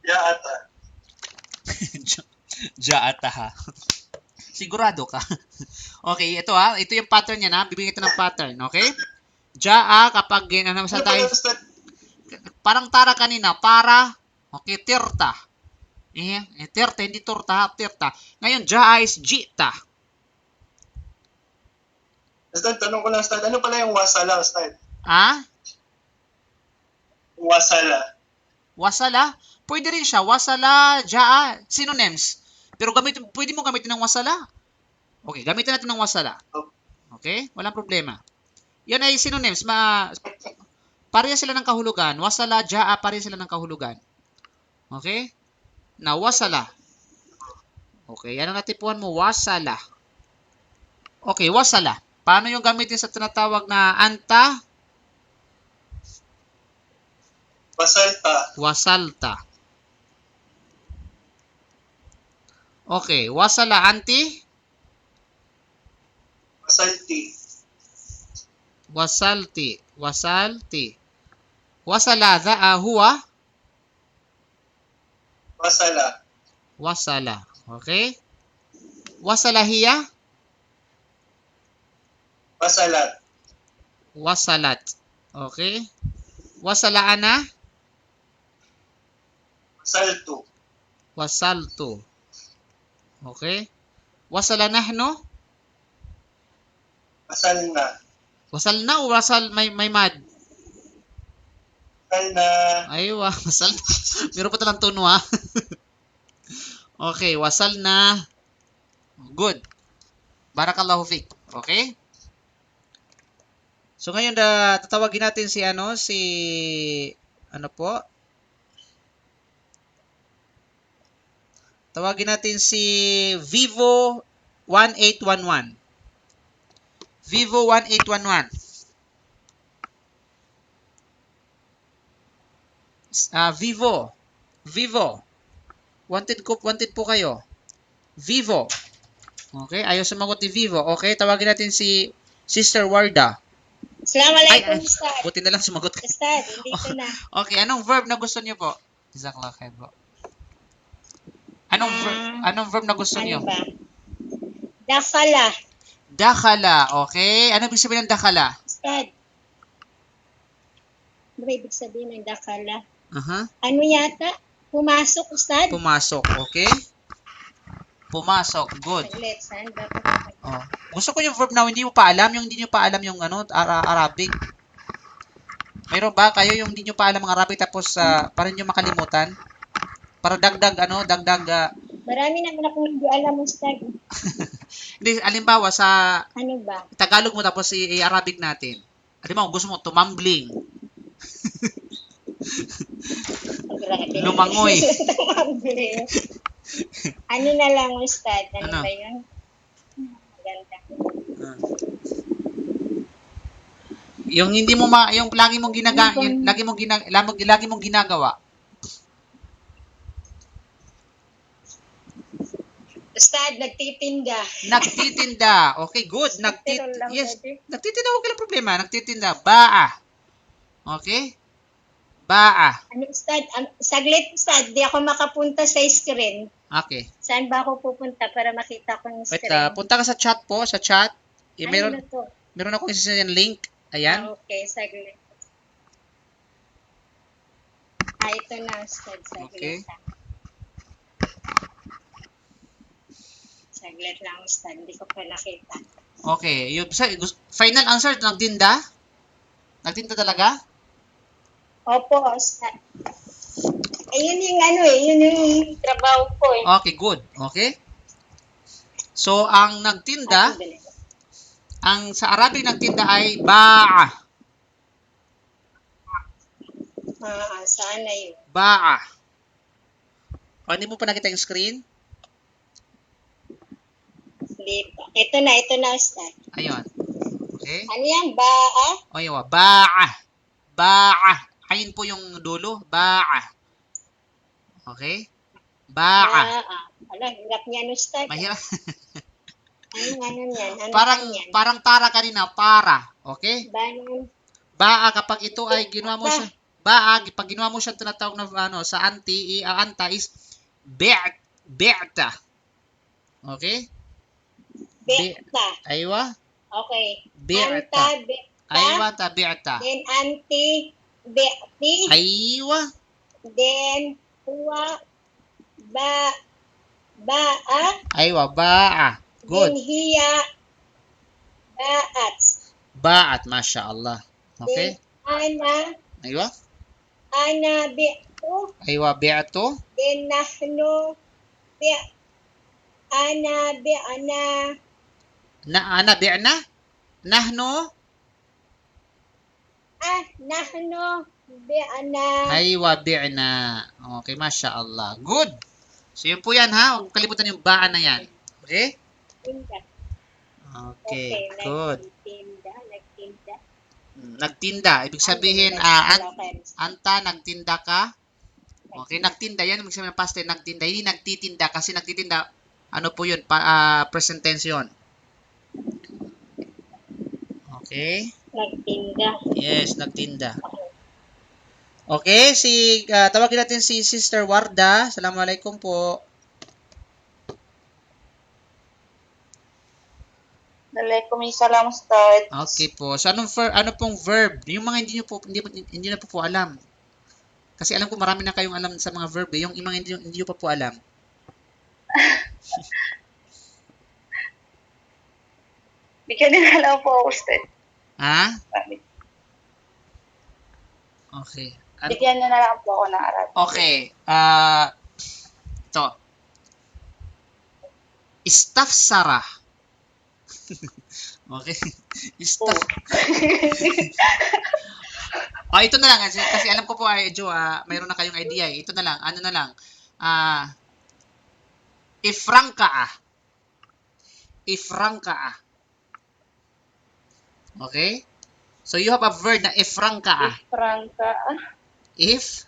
Jaata. Jaata ha. Sigurado ka. Okay, ito ito yung pattern niya na. Bibigyan kita ng pattern, okay? Jaa kapag sa tayo. Parang tara kanina, para. Okay, tirta. Tirta, hindi torta, tirta. Ngayon, jaa is jita. Ustad, tanong ko lang, Ustad. Ano pala yung wasala, Ustad? Wasala. Wasala? Pwede rin siya. Wasala, jaa, synonyms. Pero pwede mo gamitin ng wasala. Okay, gamitin natin ng wasala. Okay? Walang problema. Yan ay synonyms. Pareha sila ng kahulugan. Wasala, jaa, pareha sila ng kahulugan. Okay? Na wasala. Okay, yan ang natipuan mo. Wasala. Okay, wasala. Paano yung gamitin sa tinatawag na anta? Wasalta. Wasalta. Okay, wasala anti? Wasalti. Wasalti. Wasalti. Wasala dha huwa? Wasala. Wasala. Okay? Wasala hiya? Wasalat. Wasalat. Okay? Wasala ana? Wasaltu. Wasaltu. Okay? Wasala nahno? Wasalna. Wasalna o wasal may mad? Wasalna. Aywa, wasal. Meron pa talang tono ha. Okay, wasalna. Good. Barakallahu fik. Okay? So ngayon tatawagin natin si Tawagin natin si Vivo 1811. Vivo 1811. Vivo. Vivo. Wanted po kayo. Vivo. Okay, ayaw sumagot ni Vivo. Okay, tawagin natin si Sister Warda. Assalamualaikum, Ustad. Buti na lang sumagot. Ustad, dito na. Okay, anong verb na gusto niyo po? Jazakallah khair po. Anong verb na gusto niyo? Ano ba? Dakhala. Dakhala. Okay, ano ibig sabihin ng dakhala? Ustad. Ano ba ibig sabihin ng dakhala? Aha. Ano yata? Pumasok, Ustad? Pumasok. Okay. Pumasok. Good. Saglit, saan ba ito? Oh. Gusto ko yung verb na hindi mo pa alam, yung hindi nyo pa alam yung Arabic. Mayroon ba kayo yung hindi nyo pa alam ang Arabic tapos para nyo makalimutan? Para dagdag. Marami naman akong hindi alam, Ustad. Hindi, alimbawa sa Ano ba? Tagalog mo tapos i-Arabic natin. Alimbawa, gusto mo tumambling. Grabe. Lumangoy. Tumambling. Ano na lang, Ustad? Ano Ano? ba yun? Maganda. Yung hindi mo yung lagi mong ginagawa. Ustad, nagtitinda. Nagtitinda. Okay, good. Pero lang, Yes. pwede. Nagtitinda, wag ka lang problema. Nagtitinda. Baa. Okay? Baa. Ano, Ustad? Saglit, Ustad. Di ako makapunta sa screen. Okay. Saan ba ako pupunta para makita ko yung Wait, screen? punta ka sa chat po, sa chat. Ano Meron na to? akong isasend link. Ayan. Okay, saglit. Ito na, Ustad. Saglit. Okay. Saglit lang, Ustad. Hindi ko pa nakita. Okay. Yung final answer, nagtinda? Nagtinda talaga? Opo, Ustad. Ayun yung yun yung trabaho ko eh. Okay, good. Okay. So, ang nagtinda, ang sa Arabic nagtinda ay ba'a. Saan na yun? Ba'a. O, hindi mo pa nakita yung screen? Hindi pa. Ito na, Ustad. Ayun. Okay. Ano yan? Baa? O, yun. Ba'a. Ba'a. Ayin po yung dulo. Ba'a. Okay? Ba'a. Ala, hirap niyan, Ustad. Mahirap. Ano yan? Ano yan? Parang para kanina. Para. Okay? Banan. Ba'a kapag ito ay ginawa mo siya. Ba'a, pag ginawa mo siya tinatawag na sa anti, ang anta is bi'ta. Okay? Beta. Aywa? Okay. Bi'ta. Anta, beta. Aywa ta bi'ta. Then anti, beti. Aywa. Then huwa, ba'a. Aywa, ba'a. Good. Then hiya, ba'at. Ba'at, mashallah. Okay? Then ana bi'tu. Aywa, bi'to. Then nahnu, ana bi'ana. Ana bi'na? Nahnu? Nahnu bi'ana. Aywa, bi'na. Okay, mashallah. Good. So, yun po yan ha. Huwag kalimutan yung ba'a na yan. Okay? Tinda. Okay, good. Nagtinda. Nagtinda. Ibig sabihin, anta, nagtinda ka. Okay, nagtinda. Yan, ibig sabihin, past tense, nagtinda. Hindi nagtitinda kasi nagtitinda, ano po yun, present tense yun. Okay? Nagtinda. Yes, nagtinda. Okay, tawagin natin si Sister Warda. Assalamualaikum po. Waalaikumsalam, Ustad. Okay po. So, ano pong verb? Yung mga hindi na po alam. Kasi alam ko marami na kayong alam sa mga verb. Yung mga hindi nyo pa po alam. Bigyan din alam po, Ustad. Ha? Okay. Bigyan niyo na lang po ako ng Arabic. Okay. Ito. Istafsara. Okay. Ito na lang. Kasi alam ko po, mayroon na kayong idea. Ito na lang. Ano na lang. Ifrangka'a. Ifrangka'a. Okay? So, you have a verb na ifrangka'a. Franca. If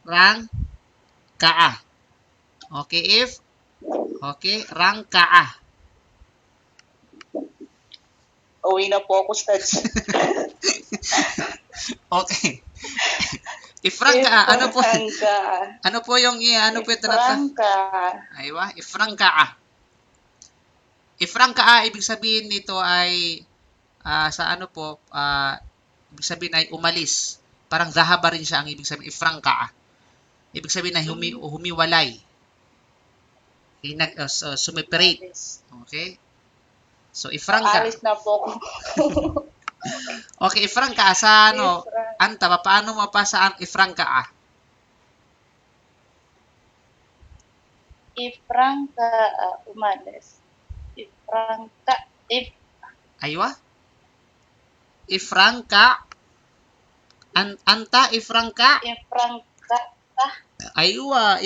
rangka'a. Okay, rangka'a. Uwi na po ako, Stads. Okay. Ifrangka'a, ano po? Ifrangka'a. Ano po yung Aywa, ifrangka'a. Ifrangka'a, ibig sabihin nito ay ibig sabihin ay umalis. Parang zahaba rin siya ang ibig sabihin, ifrangka'a. Ibig sabihin ay humiwalay. Sumiperate. Okay? So, ifrangka'a. Alis na po ako. Okay, ifrangka'a sa anta, paano mapasa ang ifrangka'a? Ifrangka'a, umalis. Aywa? Ifrangka. Anta, ifrangka. Ifrangka'a. Aywa,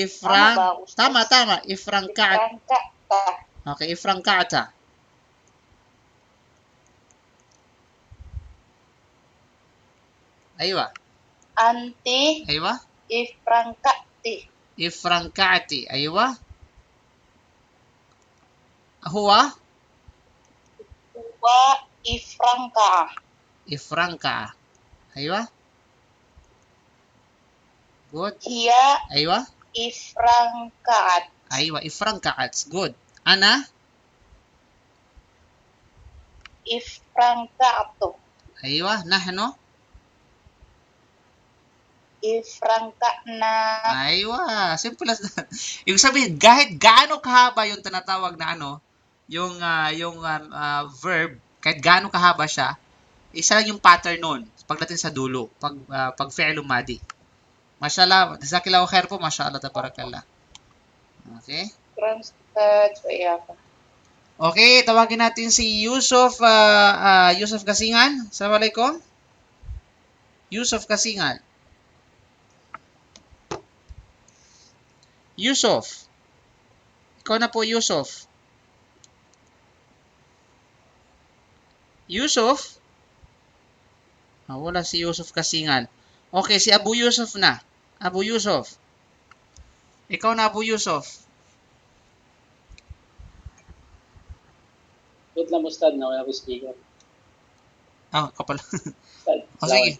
Tama. Ifrangka. Ifrangka'a. Okay, ifrangka'ata. Aywa. Anti. Aywa. Ifrangka'ti. Ifrangka'ati. Aywa. Huwa. Huwa ifrangka'a. Ifrangka'a. Aywa. Good. Hiya Aywa. ifrangka'at. Aywa, ifrangka'at. Good. Ana. Ifrangka'to. Aywa. Nahno. Ifrangka'na. Aywa. Simple as that. Ibig sabihin, kahit gaano kahaba yung tinatawag na yung verb, kahit gaano kahaba siya, isa lang yung pattern nun pagdating sa dulo, pag fi'lu madi. Mashallah, jazakillahu khair po, mashallah, tabarakallah. Okay? Okay, tawagin natin si Yusuf Kasingan. Assalamualaikum. Yusuf Kasingan. Yusuf. Ikaw na po, Yusuf. Yusuf? Wala si Yusuf Kasingan. Okay, si Abu Yusuf na. Abu Yusuf. Ikaw na, Abu Yusuf. Wait lang, Ustad, na wala ko speaker. Kapal. Ustad, Sige.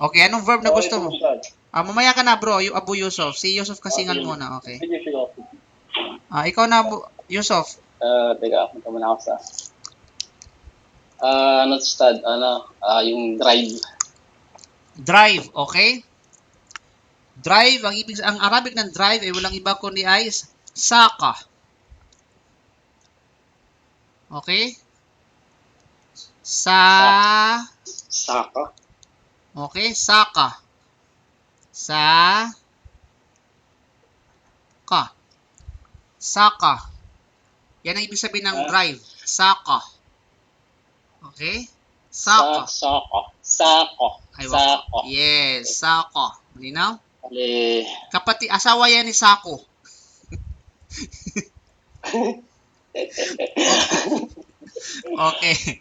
Okay, anong verb na gusto mo? Ustad. Mamaya ka na, bro. Yung Abu Yusuf. Si Yusuf Kasingan muna. Okay. Sige, sige. Ikaw na, Yusuf. Teka, punta muna ako sa... Ustad, yung drive. Drive, okay? Drive, ang Arabic ng drive ay walang iba kundi ay saka. Okay? Saka. Okay, saka. Saka. Yan ang ibig sabihin ng drive. Saka. Okay? Saka. Sako. Yes, saka. Malinaw? Ali. Asawa yan ni Sako. Okay.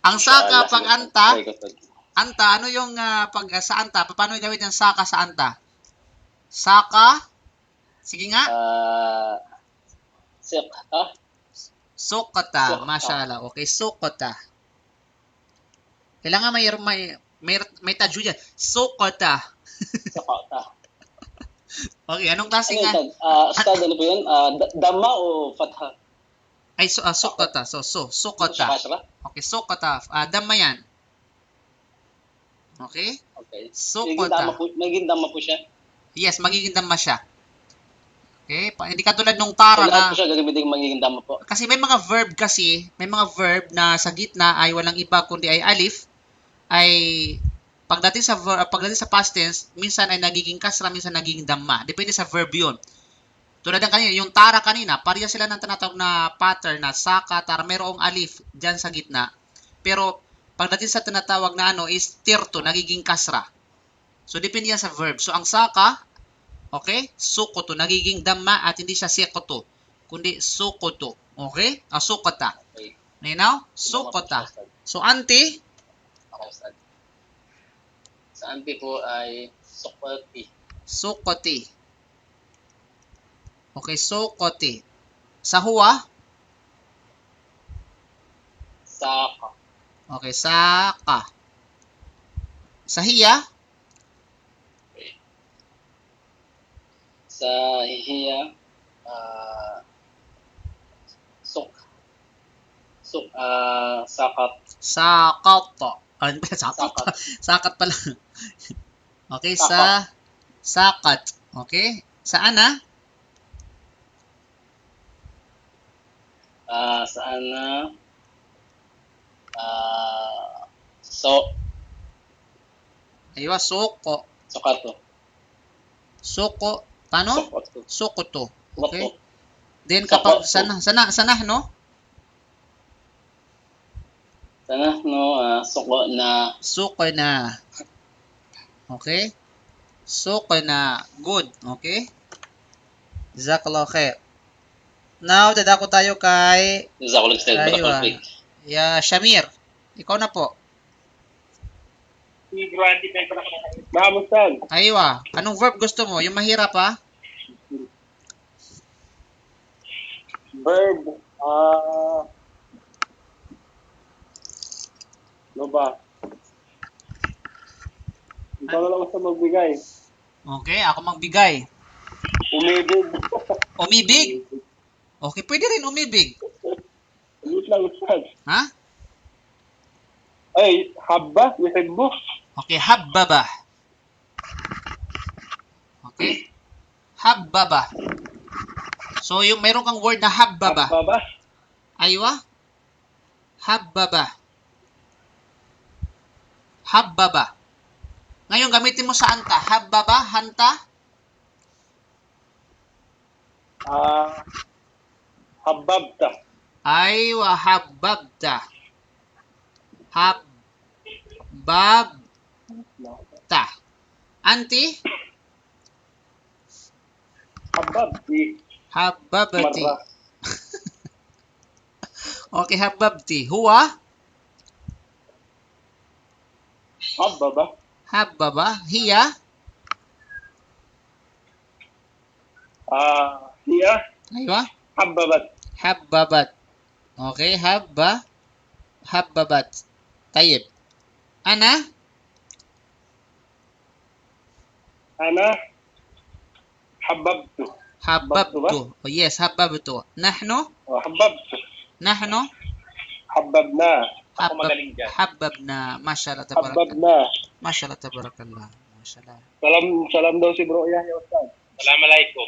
Ang saka pag anta, ano yung pag sa anta? Paano gawin yung saka sa anta? Saka? Sige nga. Sukata. Mashallah. Okay, sukata. Kailangan may tadyo dyan. Sukata. Okay, anong klaseng nga? Ustad, ano po yun? Dama o fatha? Ay, sukata. Sukata. Okay, sukata. Dama yan. Okay? Okay. Sukata. Magiging dama po siya? Yes, magiging dama siya. Okay? Hindi katulad nung tara na... po siya gagamitin magiging dama po. Kasi may mga verb na sa gitna ay walang iba kundi ay alif, ay pagdating sa past tense, minsan ay nagiging kasra, minsan nagiging damma. Depende sa verb yun. Tulad ng kanina, yung tara kanina, pareha sila ng tinatawag na pattern na saka, tara, mayroong alif dyan sa gitna. Pero pagdating sa tinatawag na is tirto, nagiging kasra. So, depende yan sa verb. So, ang saka, okay, sukoto, nagiging damma at hindi siya sekoto, kundi sukoto. Okay? Sukota. Okay. Now, sukota. So, anti, Okay, Ustad. Sa anti po ay sukoti. Sukoti. Okay, sukoti. Sa huwa? Saka. Okay, saka. Sa hiya? Sa hiya, sakat. Sakat. Ano ba? Sakat. Sakat. Sakat pala. Okay, sa sakat. Okay? Saan na? Saan na? Aywa, suko. Sokato. Suko. Paano? Sokoto. Sukoto. Okay? Loto. Then kapag Sukoto. sana, no? Sana, no, suko na. Suko na. Okay? Suko na. Good. Okay? Jazakallah khair. Now, dadako tayo kay Jazakallah khair. Aywa. Barakallahu fik. Ya, Shamir. Ikaw na po. Mahamutan. Aywa. Anong verb gusto mo? Yung mahirap ha? Verb. Ano ba? Ikaw na lang basta magbigay. Okay, ako magbigay. Umibig. Umibig? Okay, pwede rin umibig. Ulit lang, Ustad. Ha? Ay, habba, yuhibbu. Okay, habbaba. Okay? Habbaba. So, yung mayroon kang word na habbaba. Habba ba? Aywa? Habbaba. Habbaba. Ngayon, gamitin mo sa anta. Habbaba, hanta. Habbabta. Aywa, habbabta. Habbabta. Anti? Habbabti. Habbabati. Marra. Okay, habbabti. Huwa? Habba ba? Habbaba. Hiya? Hiya. Aywa? Habbabat. Habbabat. Okay, habbabat. Tayyib. Ana? Ana. Habbabtu. Habbabtu. Oh, yes, habbabtu. Nahnu? Habbabtu. Nahnu? Habbabna. Habbabna. Mashallah, tabarakallah. Habbabna. Mashallah, tabarakallah. Mashallah. Salam daw si Bro Yahya, Ustad. Assalamualaikum.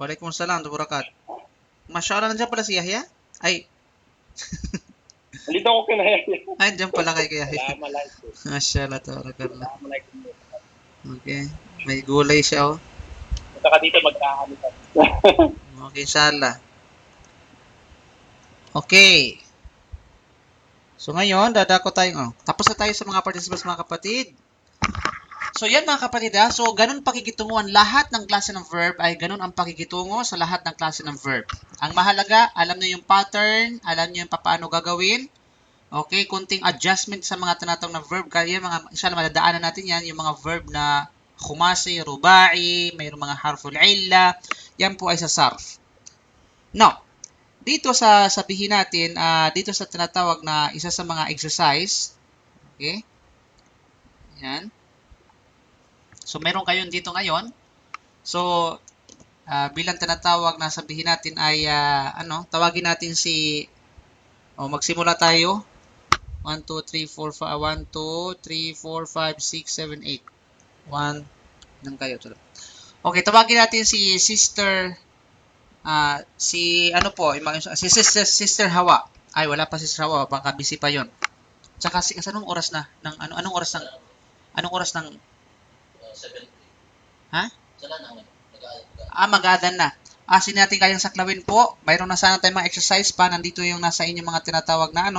Waalaikumsalam, tabarakat. Mashallah, nandiyan pala si Yahya? Ay, Dito ako kina Yahya. ay, nandiyan pala kay Yahya. Assalamualaikum. Mashallah, tabarakallah. Assalamualaikum. Okay. May gulay siya, oh. Punta ka dito, magkakano ka. Okay, inshallah. Okay. So ngayon, dadako tayo. Tapos na tayo sa mga participants, mga kapatid. So yan mga kapatid, ha? So ganun pakikitunguhan. Lahat ng klase ng verb ay ganun ang pakikitungo sa lahat ng klase ng verb. Ang mahalaga, alam niyo yung pattern, alam niyo yung paano gagawin. Okay, kunting adjustment sa mga tinatawag na verb. Kaya mga, inshallah, madadaanan natin yan, yung mga verb na khumasi, rubai, mayroong mga harful illa. Yan po ay sa sarf. Now, dito sa sabihin natin, dito sa tinatawag na isa sa mga exercise, okay? Yan. So, meron kayo dito ngayon. So, bilang tinatawag na sabihin natin ay, tawagin natin si, magsimula tayo. 1, 2, 3, 4, 5, 1, 2, 3, 4, 5, 6, 7, 8. 1, lang kayo. Okay, tawagin natin si Sister, si Sister Hawa. Ay, wala pa Sister Hawa, baka busy pa yon. Tsaka anong oras na? Anong oras ng 7. ha? Mag-aadan na. Asin natin kayang saklawin po. Mayroon na sana tayong mga exercise pa. Nandito yung nasa inyong mga tinatawag na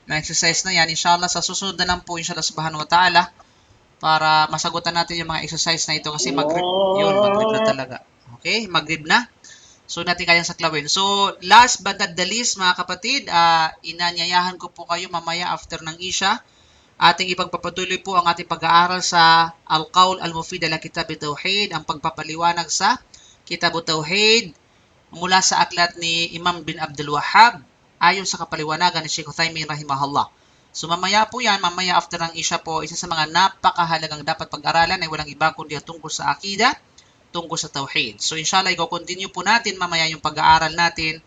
na exercise na yan. Inshallah, sa susunod na lang po, inshallah subhanahu wa ta'ala, para masagutan natin yung mga exercise na ito kasi mag-grip na talaga. Okay? Mag-grip na. So, natin kayang saklawin. So, last but not the least, mga kapatid, inanyayahan ko po kayo mamaya after ng Isha ating ipagpapatuloy po ang ating pag-aaral sa Al-Qawl Al-Mufid ala Kitab Tauhid, ang pagpapaliwanag sa Kitab Tauhid mula sa aklat ni Imam bin Abdul Wahhab ayon sa kapaliwanagan ni Sheikh Uthaymin rahimahullah. So mamaya po yan, mamaya after ng Isya po, isa sa mga napakahalagang dapat pag-aralan ay walang iba kundi tungkol sa akida, tungkol sa Tauhid. So inshallah, i-continue po natin mamaya yung pag-aaral natin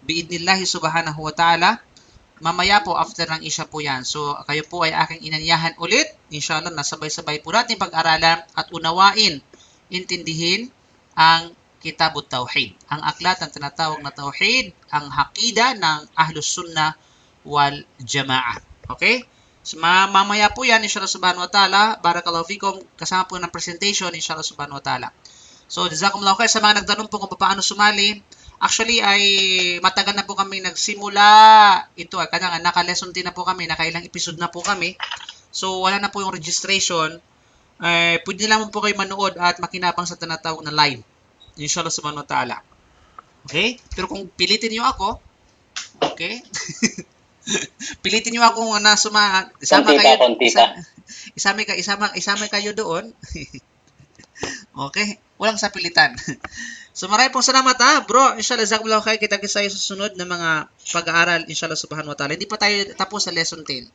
biidnillahi subhanahu wa ta'ala. Mamaya po, after ng Isya po yan. So, kayo po ay aking inanyahan ulit. Inshallah, nasabay-sabay po natin pag-aralan at unawain, intindihin ang Kitabut Tauhid. Ang aklat ng tinatawag na Tauhid, ang hakida ng Ahlus Sunnah wal Jama'ah. Okay? So, mamaya po yan, inshallah subhanahu wa ta'ala. Barakallahu fikum, kasama po ng presentation, inshallah subhanahu wa ta'ala. So, jazakumullahu khair sa mga nagtanong po kung paano sumali. Actually, ay matagal na po kami nagsimula ito. Kaya nga, naka-lesson 10 na po kami, nakailang episode na po kami. So, wala na po yung registration. Pwede lang po kayo manood at makinabang sa tinatawag na live. Inshallah subhanahu wa ta'ala. Okay? Pero kung pilitin nyo ako, okay? Pilitin nyo ako na isama kayo doon. Okay? Walang sa pilitan. So maraming pong salamat bro. Inshallah, jazakumullahu khair. Kita-kits tayo sa susunod na mga pag-aaral, inshallah subhanahu wa ta'ala. Hindi pa tayo tapos sa lesson 10.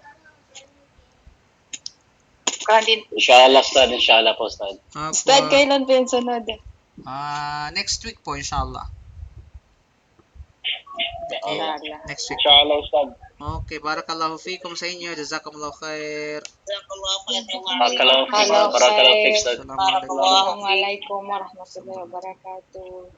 Inshallah, Ustad. Inshallah po, Ustad. Ustad, kailan po yung sunod? Next week po, inshallah. Next week. Inshallah, Ustad. Okay, barakallahu fikum sa inyo. Jazakumullahu khair. Barakallahu fiik, Ustad. Assalamualaikum warahmatullahi wabarakatuh.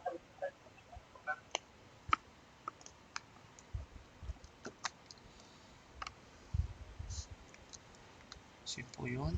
Sino po yun?